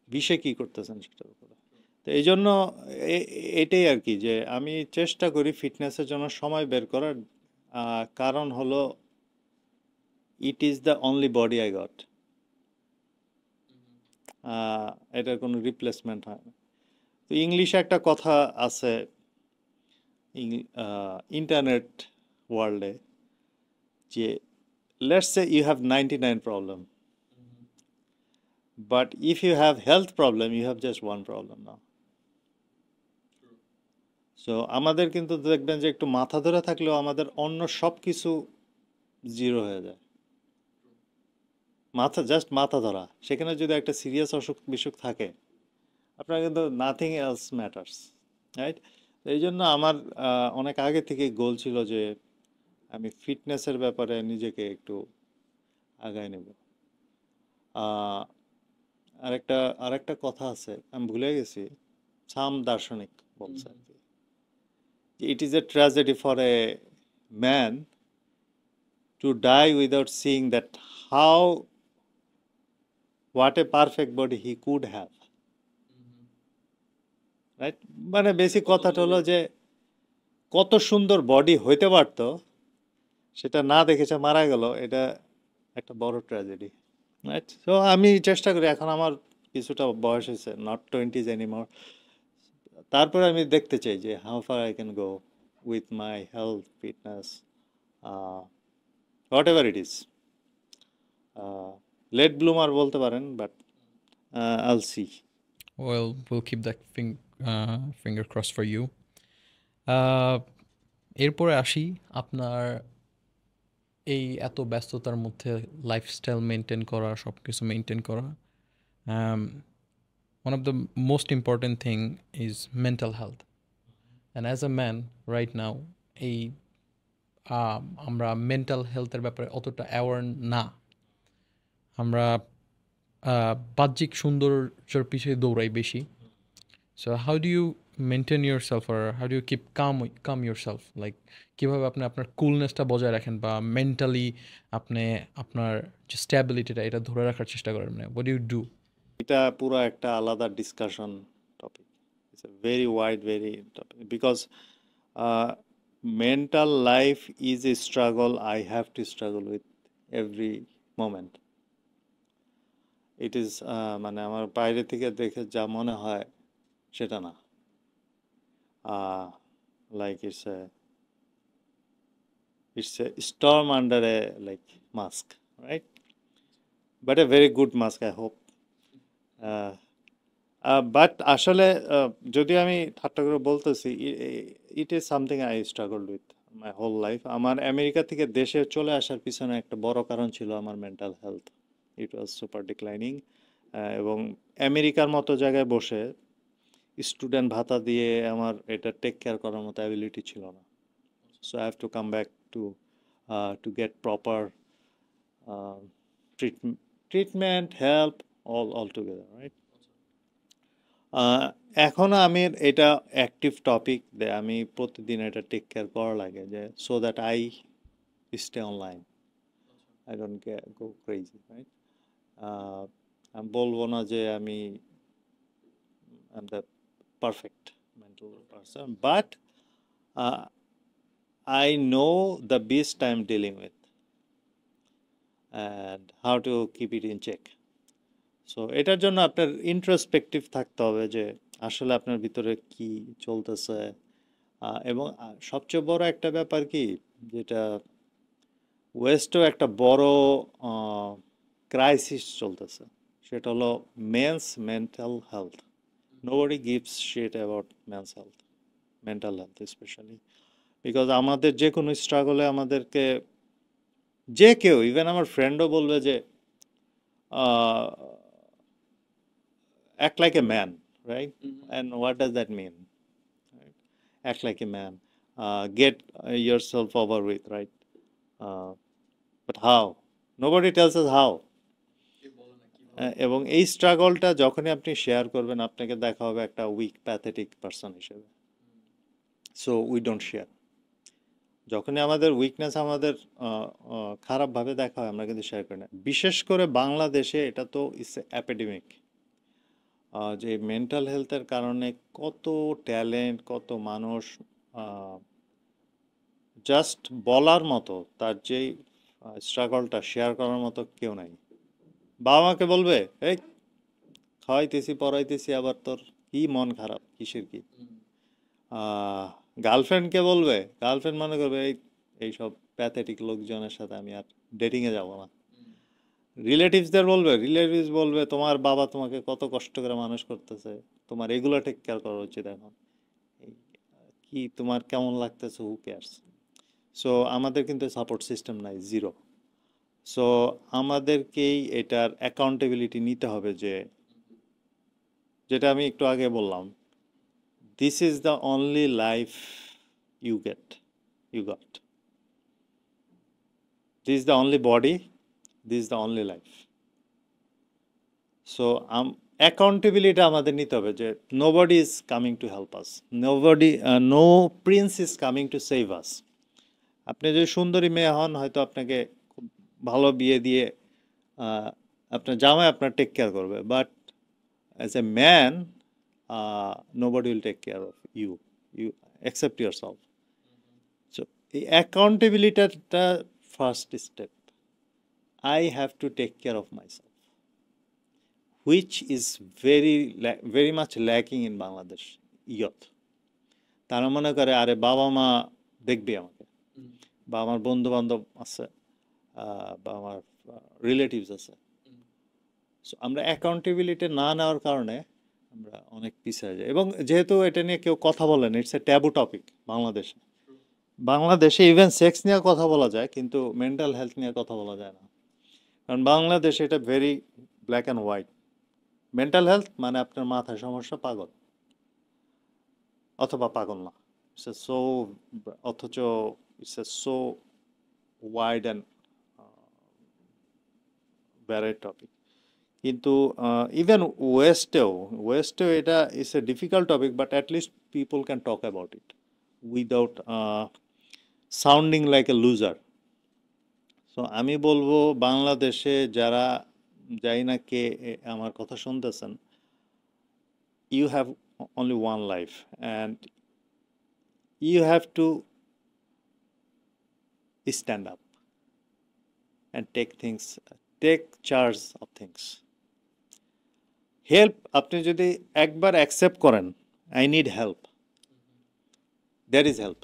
Speaker 1: 20-এ কি করতেছেন সেটার উপরে। তো এই জন্য এটাই আর কি, যে আমি চেষ্টা করি ফিটনেসের জন্য সময় বের করার। কারণ হলো it is the only body I got. এটার কোনো রিপ্লেসমেন্ট হয় না। তো ইংলিশে একটা কথা আছে ইন্টারনেট ওয়ার্ল্ডে, যে let's say you have 99 problem, but if you have health problem you have just one problem now. So আমাদের কিন্তু দেখবেন যে একটু মাথা ধরে থাকলেও আমাদের অন্য সব কিছু জিরো হয়ে যায়। জাস্ট মাথা ধরা, সেখানে যদি একটা সিরিয়াস অসুখ বিসুখ থাকে আপনার কিন্তু নাথিং এলস ম্যাটার্স, রাইট? এই জন্য আমার অনেক আগে থেকে গোল ছিল যে আমি ফিটনেসের ব্যাপারে নিজেকে একটু আগায় নেব। আহ, আরেকটা কথা আছে, আমি ভুলে গেছি, সাম দার্শনিক বলছে আর কি, it is a tragedy for a man to die without seeing that how what a perfect body he could have, right? মানে বেসিক কথাটা হলো যে কত সুন্দর বডি হইতে পারতো সেটা না দেখেছে মারা গেল, এটা একটা বড় ট্র্যাজেডি, রাইট? তো আমি চেষ্টা করি, এখন আমার কিছুটা বয়স হয়েছে, নট টোয়েন্টিজ এনিমোর, তারপরে আমি দেখতে চাই যে how far I can go with my health fitness, whatever it is. Late bloomer বলতে পারেন, but I'll see.
Speaker 2: Well, we'll keep that finger crossed for you. এরপরে আসি আপনার এই এত ব্যস্ততার মধ্যে লাইফস্টাইল মেনটেন করা, সব কিছু মেনটেন করা, one of the most important thing is mental health. And as a man right now, এই আমরা মেন্টাল হেলথের ব্যাপারে অতটা অ্যাওয়ার না। আমরা বাহ্যিক সৌন্দর্যের পিছিয়ে দৌড়াই বেশি। So how do you maintain yourself, আর how do you keep calm yourself, like কীভাবে আপনি আপনার কুলনেসটা বজায় রাখেন বা মেন্টালি আপনি আপনার যে স্ট্যাবিলিটিটা এটা ধরে রাখার চেষ্টা করেন, মানে হোয়াট ডু ইউ ডু?
Speaker 1: এটা পুরো একটা আলাদা discussion topic, it's a very wide very topic, because mental life is a struggle I have two struggle with every moment. It is মানে আমার বাইরে থেকে দেখে যা মনে হয় সেটা না, like it's a storm under a like mask, right? But a very good mask, I hope. But আসলে যদি আমি ঠাট্টা করে বলতেছি, it is something I struggle with my whole life. আমার আমেরিকা থেকে দেশে চলে আসার পিছনে একটা বড় কারণ ছিল আমার মেন্টাল হেলথ। ইট ওয়াজ সুপার ডিক্লাইনিং, এবং আমেরিকার মতো জায়গায় বসে স্টুডেন্ট ভাতা দিয়ে আমার এটা টেক কেয়ার করার মতো অ্যাবিলিটি ছিল না। So I have to come back to get proper treatment help all together, right? এখনও আমি এটা অ্যাক্টিভ টপিক, আমি প্রতিদিন এটা টেক কেয়ার করা লাগে, যে so that I stay online, I don't go crazy, right? আমি বলবো না যে আমি I am the perfect mental person, but I know the beast I'm dealing with and how to keep it in check. So এটার জন্য আপনার ইন্ট্রোস্পেক্টিভ থাকতে হবে, যে আসলে আপনার ভিতরে কি চলতেছে। এবং সবচেয়ে বড় একটা ব্যাপার কি, যেটা ওয়েস্টেও একটা বড় ক্রাইসিস চলতেছে, সেটা হলো men's mental health. Nobody gives shit about men's health, mental health specially, because আমাদের যে কোনো স্ট্রাগলে আমাদেরকে যে কেউ, ইভেন আমার ফ্রেন্ডও বলবে যে act like a man, right? And what does that mean? Right? Act like a man. Get yourself over with, right? Uh, but how? Nobody tells us how. এবং এই স্ট্রাগলটা যখনই আপনি শেয়ার করবেন, আপনাকে দেখা হবে একটা উইক প্যাথেটিক পারসন হিসেবে। So we don't share. যখনই আমাদের উইকনেস আমাদের খারাপভাবে দেখা হয়, আমরা কিন্তু শেয়ার করি না। বিশেষ করে বাংলাদেশে এটা তো ইটস অ্যাপিডেমিক, যে মেন্টাল হেলথের কারণে কত ট্যালেন্ট, কত মানুষ জাস্ট বলার মতো, তার যেই স্ট্রাগলটা শেয়ার করার মতো কেউ নাই। বাবা মাকে বলবে, এই খাওয়াইতেছি পড়াইতেছি, আবার তোর কি মন খারাপ, কিসের কি। গার্লফ্রেন্ডকে বলবে, গার্লফ্রেন্ড মনে করবে এইসব প্যাথেটিক লোকজনের সাথে আমি আর ডেটিংয়ে যাব না। রিলেটিভসদের বলবে, রিলেটিভস বলবে তোমার বাবা তোমাকে কত কষ্ট করে মানুষ করতেছে, তোমার এগুলো টেক কেয়ার করা উচিত এখন। কি তোমার কেমন লাগতেছে, হু কেয়ারস। সো আমাদের কিন্তু সাপোর্ট সিস্টেম নাই, জিরো। সো আমাদেরকেই এটার অ্যাকাউন্টেবিলিটি নিতে হবে, যে যেটা আমি একটু আগে বললাম, this is the only life you got, this is the only body, this is the only life. So accountability আমাদের নিতে হবে, যে nobody is coming to help us, no prince is coming to save us. আপনি যদি সুন্দরী মেয়ে হন, হয়তো আপনাকে খুব ভালো বিয়ে দিয়ে আপনার জামাই আপনার টেক কেয়ার করবে, but as a man nobody will take care of you, you accept your self. So এই অ্যাকাউন্টেবিলিটিটা first step. I have to take care of my self, which is very much lacking in Bangladesh youth. তারা মনে করে আরে বাবা মা দেখবে আমাকে, বা আমার বন্ধু বান্ধব আছে, বা আমার রিলেটিভস আছে। সো আমরা অ্যাকাউন্টেবিলিটি না নেওয়ার কারণে আমরা অনেক পিছিয়ে যাই। এবং যেহেতু এটা নিয়ে কেউ কথা বলেন, ইটস এ ট্যাবু টপিক বাংলাদেশে। বাংলাদেশে ইভেন সেক্স নিয়ে কথা বলা যায়, কিন্তু মেন্টাল হেলথ নিয়ে কথা বলা যায় না। কারণ বাংলাদেশে এটা very black and white. Mental health মানে আপনার মাথায় সমস্যা, পাগল অথবা পাগল না। সো অথচ it's a so wide and ভ্যারাইড topic. কিন্তু ইভেন ওয়েস্টেও এটা it's a difficult topic, but at least people can talk about it without sounding like a loser. So আমি বলবো বাংলাদেশে যারা, যাই না কে আমার কথা শুনতেছেন, you have only one life and you have to stand up and take charge of things. Help, আপনি যদি একবার অ্যাকসেপ্ট করেন, I need help, there is help.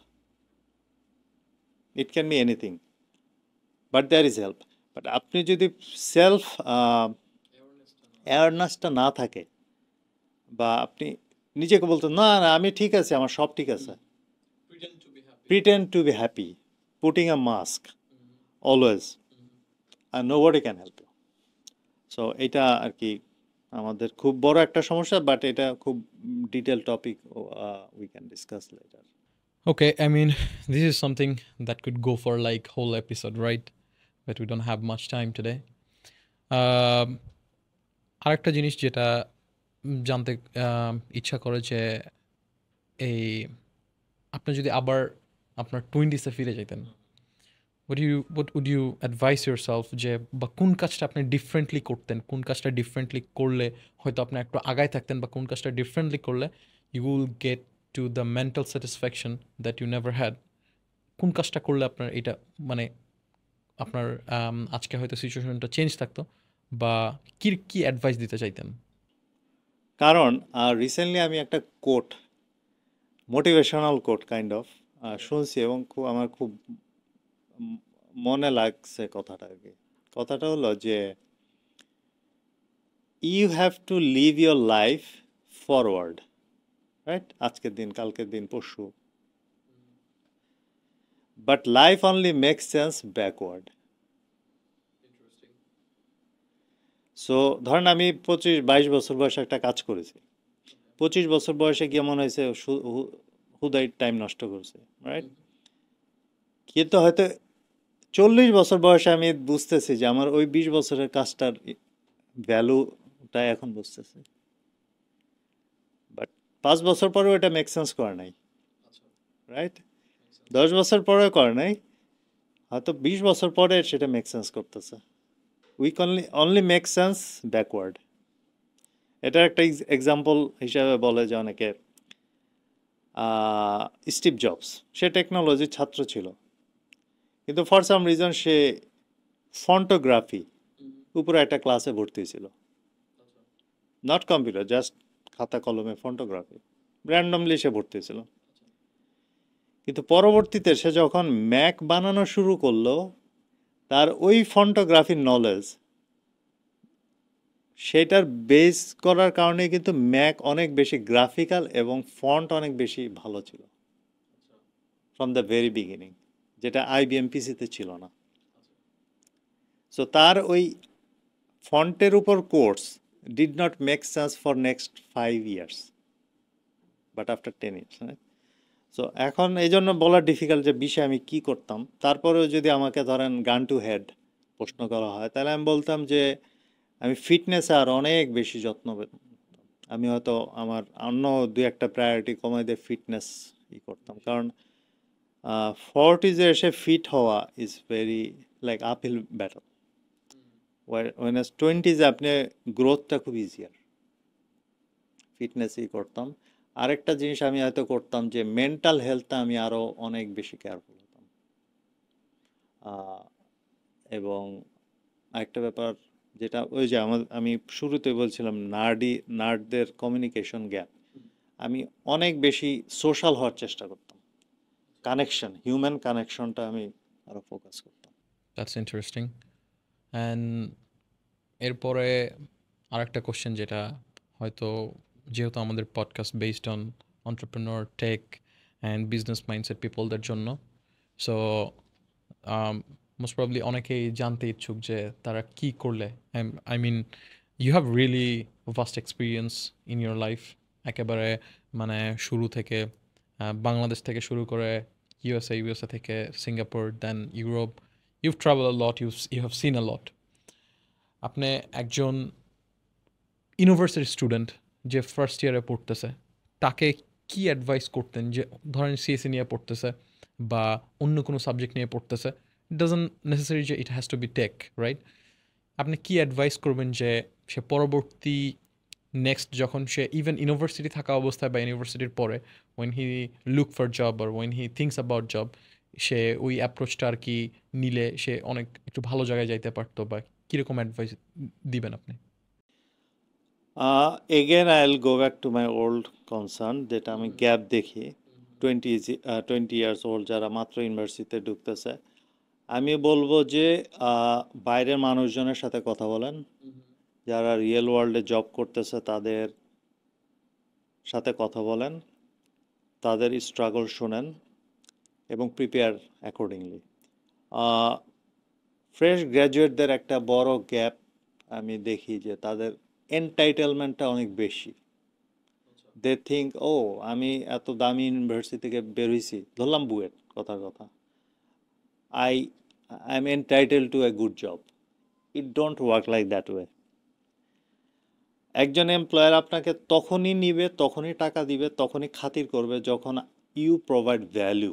Speaker 1: It can be anything, but there is help. But আপনি যদি self অ্যাওয়ারনেসটা না থাকে, বা আপনি নিজেকে বলতে না না আমি ঠিক আছে, আমার সব ঠিক আছে, pretend to be happy, putting a mask always, and nobody can help you. So এটা আর কি আমাদের খুব বড় একটা সমস্যা, বাট এটা খুব detail topic, we can discuss letter.
Speaker 2: Okay, I mean, this is something that could go for like whole episode, right? But we don't have much time today. আরেকটা জিনিস যেটা জানতে ইচ্ছা করে, যে এই আপনি যদি আবার আপনার 20s ফিরে যেতেন, what would you advise yourself, যে বা কোন কাজটা আপনি ডিফারেন্টলি করতেন, কোন কাজটা ডিফারেন্টলি করলে হয়তো আপনি একটু আগায় থাকতেন, বা কোন কাজটা ডিফারেন্টলি করলে you will get to the mental satisfaction that you never had? কোন কাজটা করলে আপনার এটা মানে আপনার আজকে হয়তো সিচুয়েশনটা চেঞ্জ থাকতো, বা কি অ্যাডভাইস দিতে চাইতেন?
Speaker 1: কারণ রিসেন্টলি আমি একটা quote, motivational quote kind of শুনছি এবং আমার খুব উম, মনে লাগছে কথাটা আর কি। কথাটা হলো যে you have to live your life forward, right? আজকের দিন, কালকের দিন, পরশু, but life only make sense backward. So ধরেন আমি 25-22 বছর বয়সে একটা কাজ করেছি, 25 বছর বয়সে গিয়ে মনে হয়েছে হুদাই টাইম নষ্ট করছে, রাইট? কিন্তু হয়তো 40 বছর বয়সে আমি বুঝতেছি যে আমার ওই 20 বছরের কাজটার ভ্যালুটা এখন বুঝতেছি, বাট 5 বছর পরেও এটা মেক সেন্স করে নাই, রাইট? 10 বছর পরেও করে নাই, হয়তো 20 বছর পরে সেটা মেক সেন্স করতেছে। We only make sense backward. এটার একটা এক্সাম্পল হিসাবে বলে যে অনেকে স্টিভ জবস, সে টেকনোলজির ছাত্র ছিল, কিন্তু ফর সাম রিজন সে ফন্টোগ্রাফি উপরে একটা ক্লাসে ভর্তি ছিল, নট কম্পিউটার, জাস্ট খাতা কলমে ফটোগ্রাফি, র্যান্ডমলি সে ভর্তি ছিল। কিন্তু পরবর্তীতে সে যখন ম্যাক বানানো শুরু করলো, তার ওই ফটোগ্রাফির নলেজ, সেটার বেস করার কারণে কিন্তু ম্যাক অনেক বেশি গ্রাফিক্যাল এবং ফন্ট অনেক বেশি ভালো ছিল ফ্রম দ্য ভেরি বিগিনিং, যেটা আইবিএম পিসিতে ছিল না। সো তার ওই ফন্টের উপর course did not make sense for next 5 years, but after 10 years. So এখন এই জন্য বলা ডিফিকাল্ট যে বিষয়ে আমি কি করতাম। তারপরেও যদি আমাকে ধরেন গান টু হেড প্রশ্ন করা হয়, তাহলে আমি বলতাম যে আমি ফিটনেসে আর অনেক বেশি যত্ন আমি হয়তো আমার অন্য দুই একটা প্রায়োরিটি কমাই দিয়ে ফিটনেস করতাম। কারণ 40s এসে ফিট হওয়া is very like uphill battle, when 20s আপনি গ্রোথটা খুব ইজিয়ার। ফিটনেসই করতাম। আরেকটা জিনিস আমি হয়তো করতাম যে মেন্টাল হেলথটা আমি আরো অনেক বেশি কেয়ারফুল হতাম। এবং আরেকটা ব্যাপার যেটা ওই যে আমি শুরুতে বলছিলাম নার্ডদের কমিউনিকেশন গ্যাপ, আমি অনেক বেশি সোশ্যাল হওয়ার চেষ্টা করতাম, কানেকশন, হিউম্যান কানেকশনটা আমি আরো ফোকাস করতাম।
Speaker 2: That's interesting. অ্যান্ড এরপরে আরেকটা কোশ্চেন যেটা হয়তো, যেহেতু আমাদের podcast based on entrepreneur, tech and business mindset পিপলদের জন্য, সো মোস্ট প্রবলি অনেকেই জানতে ইচ্ছুক যে তারা কি করলে, I mean you have really vast experience in your life, একেবারে মানে শুরু থেকে বাংলাদেশ থেকে শুরু করে ইউএসএ থেকে Singapore, then Europe, you've travel a lot, you have seen a lot. আপনি একজন ইউনিভার্সিটি স্টুডেন্ট যে ফার্স্ট ইয়ারে পড়তেছে, তাকে কি অ্যাডভাইস করতেন? যে ধরেন সিএসসি নিয়ে পড়তেছে বা অন্য কোনো সাবজেক্ট নিয়ে পড়তেছে, ইট ডাজন্ট নেসেসারি যে it has to be tech, right? আপনি কি অ্যাডভাইস করবেন যে সে পরবর্তী নেক্সট যখন সে ইভেন ইউনিভার্সিটি থাকা অবস্থায় বা ইউনিভার্সিটির পরে, when he look for job আর when he thinks about job, সে ওই অ্যাপ্রোচটা আর কি নিলে সে অনেক একটু ভালো জায়গায় যাইতে পারতো, বা কীরকম অ্যাডভাইস দিবেন আপনি?
Speaker 1: Again I will go back to my old concern, যেটা আমি গ্যাপ দেখি 20 ইয়ার্স ওল্ড যারা মাত্র ইউনিভার্সিটিতে ঢুকতেছে। আমি বলবো যে বাইরের মানুষজনের সাথে কথা বলেন, যারা রিয়েল ওয়ার্ল্ডে জব করতেছে তাদের সাথে কথা বলেন, তাদের স্ট্রাগল শোনেন এবং প্রিপেয়ার অ্যাকর্ডিংলি। ফ্রেশ গ্র্যাজুয়েটদের একটা বড় গ্যাপ আমি দেখি যে তাদের এনটাইটেলমেন্টটা অনেক বেশি। দে থিঙ্ক, ও আমি এত দামি ইউনিভার্সিটি থেকে বের হয়েছি, ধরলাম বুয়েট, কথার কথা, I I am entitle to a good job. It don't work like that way. একজন এমপ্লয়ার আপনাকে তখনই নিবে, তখনই টাকা দিবে, তখনই খাতির করবে যখন you provide value.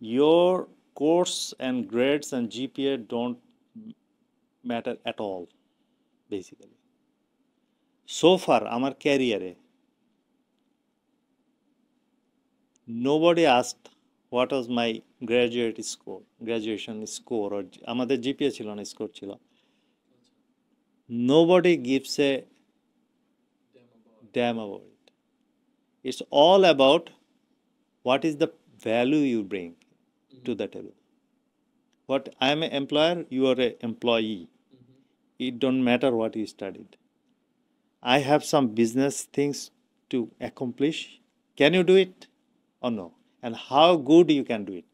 Speaker 1: Your course and grades and GPA don't matter at all basically. So far আমার ক্যারিয়ারে nobody asked what was my graduation score, আমাদের জিপিএ ছিল না, স্কোর ছিল। Nobody gives a damn about it. It's all about what is the value you bring to the table. What I am an employer, you are an employee. It don't matter what you studied. I have some business things to accomplish. Can you do it or no? And how good you can do it?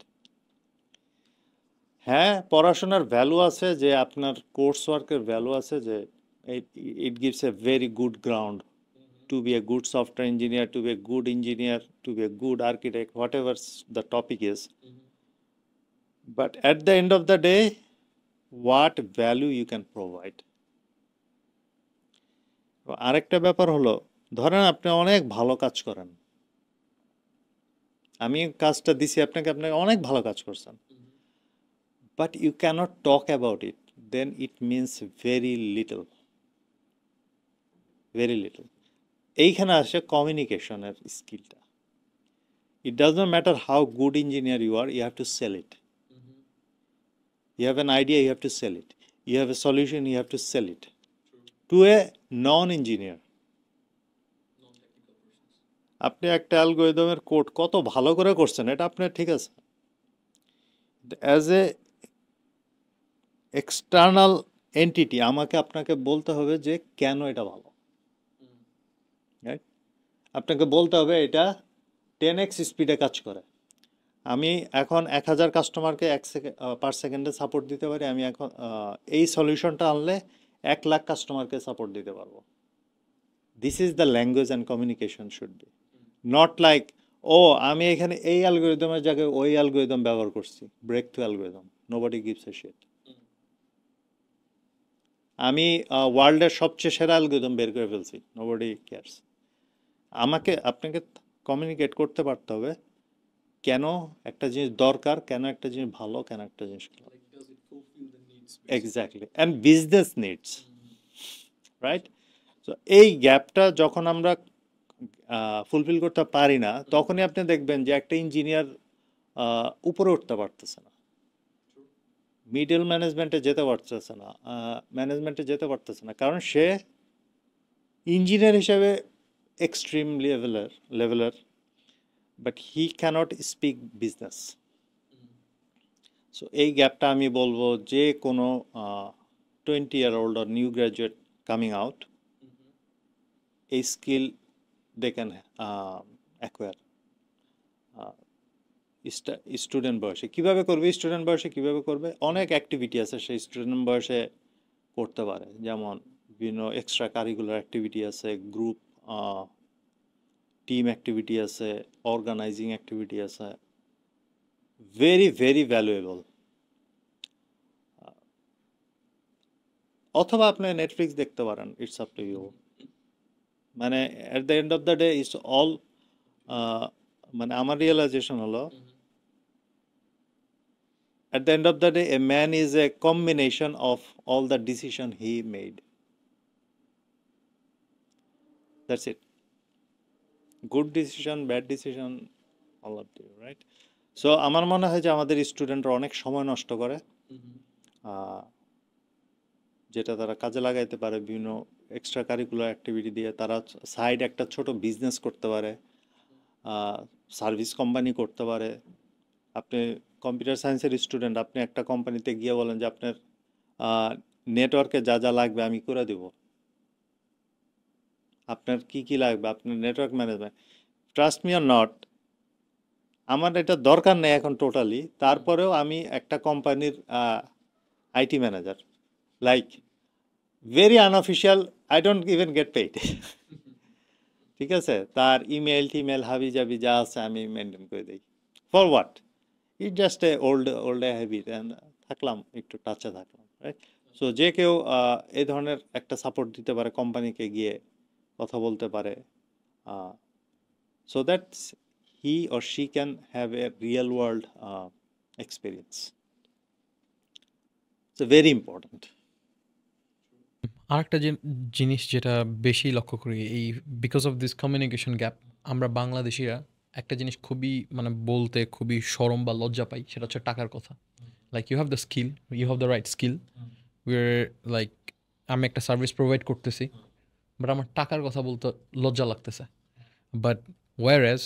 Speaker 1: হ্যাঁ, পড়াশোনার value আছে, যে আপনার course ওয়ার্কের value আছে, যে it gives a very good ground to be a good software engineer, to be a good engineer, to be a good architect, whatever the topic is. But at the end of the day, what value you can provide. আরেকটা ব্যাপার হলো, ধরেন আপনি অনেক ভালো কাজ করেন, আমি কাজটা দিছি আপনাকে, আপনি অনেক ভালো কাজ করছেন, but you cannot talk about it, then it means very little. এইখানে আসে কমিউনিকেশনের স্কিলটা। It doesn't matter how good engineer you are, you have to sell it. You have an idea, you have to sell it. You have a solution, you have to sell it. To a non-engineer. আপনি একটা অ্যালগরিদমের code কত ভালো করে করছেন, এটা আপনার ঠিক আছে। অ্যাজ এ এক্সটার্নাল এন্টিটি আমাকে আপনাকে বলতে হবে যে কেন এটা ভালো, রাইট? আপনাকে বলতে হবে এটা 10x স্পিডে কাজ করে। আমি এখন 1000 কাস্টমারকে পার সেকেন্ডে সাপোর্ট দিতে পারি, আমি এখন এই সলিউশনটা আনলে 1 লাখ কাস্টমারকে সাপোর্ট দিতে পারবো। This is the language and communication should be, not like ও আমি এখানে এই অ্যালগরিদমের জায়গায় ওই অ্যালগরিদম ব্যবহার করছি, breakthrough algorithm, nobody gives a shit. আমি ওয়ার্ল্ডের সবচেয়ে সেরা অ্যালগরিদম বের করে ফেলছি, নোবডি কেয়ারস। আপনাকে কমিউনিকেট করতে পারতে হবে কেন একটা জিনিস দরকার, কেন একটা জিনিস ভালো, কেন একটা জিনিস exactly, and business needs, right? তো এই গ্যাপটা যখন আমরা ফুলফিল করতে পারি না, তখনই আপনি দেখবেন যে একটা ইঞ্জিনিয়ার উপরে উঠতে পারতেছে না, মিডল ম্যানেজমেন্টে যেতে পারতেছে না, কারণ সে ইঞ্জিনিয়ার হিসেবে এক্সট্রিম লেভেলের, but he cannot speak business. So এই গ্যাপটা আমি বলবো যে কোনো 20-year-old or new graduate coming out, এই skill they can acquire. Student বয়সে কিভাবে করবে? অনেক অ্যাক্টিভিটি আছে সেই স্টুডেন্ট বয়সে করতে পারে, যেমন বিভিন্ন এক্সট্রা কারিকুলার অ্যাক্টিভিটি আছে, গ্রুপ টিম অ্যাক্টিভিটি আছে, অর্গানাইজিং অ্যাক্টিভিটি আছে, ভেরি ভেরি ভ্যালুয়েবল। অথবা আপনি নেটফ্লিক্স দেখতে পারেন, ইটস আপ টু ইউ। মানে at the end of the day it's all, মানে আমার রিয়েলাইজেশন হলো, at the end of the day a man is a combination of all the decision he made. That's it. Good decision, bad decision, all of you, right? So আমার মনে হয় যে আমাদের স্টুডেন্টরা অনেক সময় নষ্ট করে, যেটা তারা কাজে লাগাইতে পারে বিভিন্ন এক্সট্রা কারিকুলার অ্যাক্টিভিটি দিয়ে। তারা সাইড একটা ছোট বিজনেস করতে পারে, সার্ভিস কোম্পানি করতে পারে। আপনি কম্পিউটার সায়েন্সের স্টুডেন্ট, আপনি একটা কোম্পানিতে গিয়ে বলেন যে আপনার নেটওয়ার্কে যা যা লাগবে আমি করে দেব, আপনার কি কি লাগবে, আপনার network management, trust me or not, আমার এটা দরকার নেই এখন টোটালি, তারপরেও আমি একটা কোম্পানির IT manager, like very unofficial, I don't even gate paid, ঠিক আছে? তার ইমেল টিমেল হাবি জাবি যা আছে আমি মেনটেন করে দিই। For what? It just a old habit, থাকলাম একটু টাচে থাকলাম, রাইট? সো যে কেউ এই ধরনের একটা সাপোর্ট দিতে পারে, কোম্পানিকে গিয়ে কথা বলতে পারে, so that he or she can have a real world experience. It's very important.
Speaker 2: আরেকটা জিনিস যেটা বেশি লক্ষ্য করি, এই because of this communication gap, আমরা বাংলাদেশিরা একটা জিনিস খুবই মানে বলতে খুবই শরম বা লজ্জা পাই, সেটা হচ্ছে টাকার কথা। Like you have the skill, you have the right skill, we're like আমি একটা সার্ভিস প্রোভাইড করতেছি, বাট আমার টাকার কথা বলতে লজ্জা লাগতেছে। But whereas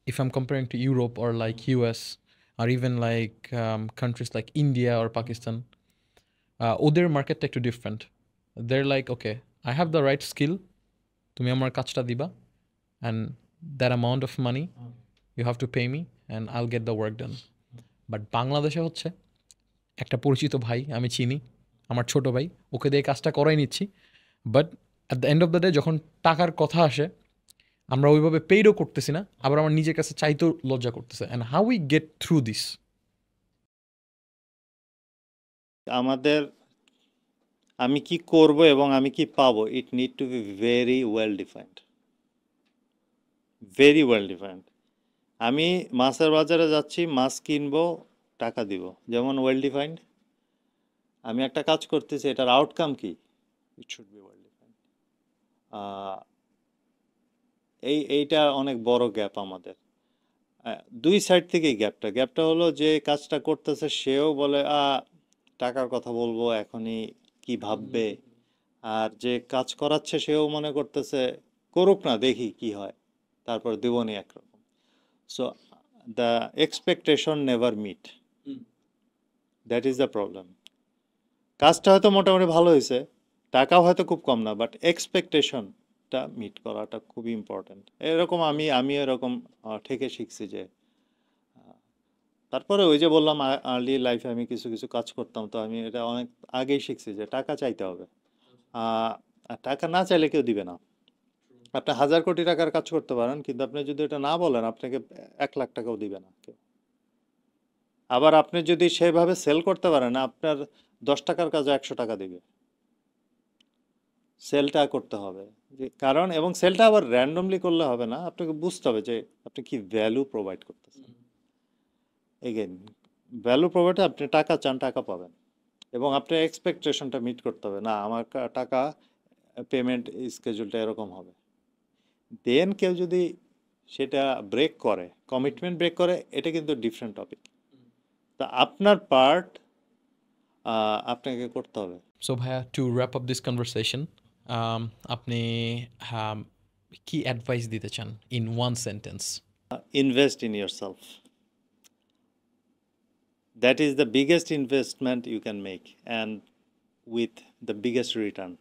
Speaker 2: if I'm comparing to Europe or like US or even like countries like India or Pakistan, ওদের মার্কেটটা একটু different. they're like okay, I have the right skill, তুমি আমার কাজটা দিবা, and that amount of money you have to pay me and I'll get the work done. But বাংলাদেশে হচ্ছে একটা পরিচিত ভাই আমি চিনি, আমার ছোট ভাই, ওকে দিয়ে কাজটা করাই নিচ্ছি, but at the end of the day যখন টাকার কথা আসে আমরা ওইভাবে পেইডও করতেছি না, আবার আমার নিজের কাছে চাইতেও লজ্জা করতেছে। And how we get through this?
Speaker 1: আমাদের আমি কি করব এবং আমি কি পাবো, ইট need to be very well defined, very well defined. আমি মাছের বাজারে যাচ্ছি, মাছ কিনবো, টাকা দিব, যেমন ওয়েল ডিফাইন্ড। আমি একটা কাজ করতেছি, এটার আউটকাম কি, it should be well defined. এইটা অনেক বড় গ্যাপ আমাদের। দুই সাইড থেকেই গ্যাপটা হলো যে কাজটা করতেছে সেও বলে টাকার কথা বলবো এখনই, কি ভাববে, আর যে কাজ করাচ্ছে সেও মনে করতেছে করুক না, দেখি কি হয়, তারপর দেবনি একরকম। So the expectation never meet, that is the problem. কাজটা হয়তো মোটামুটি ভালো হয়েছে, টাকাও হয়তো খুব কম না, বাট এক্সপেকটেশনটা মিট করাটা খুবই ইম্পর্ট্যান্ট। এরকম আমি এরকম থেকে শিখছি যে তারপরে ওই যে বললাম আর্লি লাইফে আমি কিছু কিছু কাজ করতাম, তো আমি এটা অনেক আগেই শিখছি যে টাকা চাইতে হবে। আর টাকা না চাইলে কেউ দিবে না। আপনি 1000 কোটি টাকার কাজ করতে পারেন, কিন্তু আপনি যদি এটা না বলেন আপনাকে 1 লাখ টাকাও দিবে না কেউ। আবার আপনি যদি সেভাবে সেল করতে পারেন, আপনার 10 টাকার কাজে 100 টাকা দিবে। সেলটা করতে হবে, কারণ এবং সেলটা আবার র্যান্ডমলি করলে হবে না, আপনাকে বুঝতে হবে যে আপনি কি ভ্যালু প্রোভাইড করতেছেন। এগেন, ভ্যালু প্রোভাইডে আপনি টাকা চান, টাকা পাবেন, এবং আপনার এক্সপেকটেশনটা মিট করতে হবে, না আমার টাকা পেমেন্ট স্কেজুলটা এরকম হবে। দেন কেউ যদি সেটা ব্রেক করে, কমিটমেন্ট ব্রেক করে, এটা কিন্তু ডিফারেন্ট টপিক। তা আপনার পার্ট আপনাকে করতে হবে।
Speaker 2: সো ভাইয়া, to wrap up this conversation, আপনি কি অ্যাডভাইস দিতে চান in one sentence?
Speaker 1: Invest in yourself, that is the biggest investment you can make, and with the biggest return.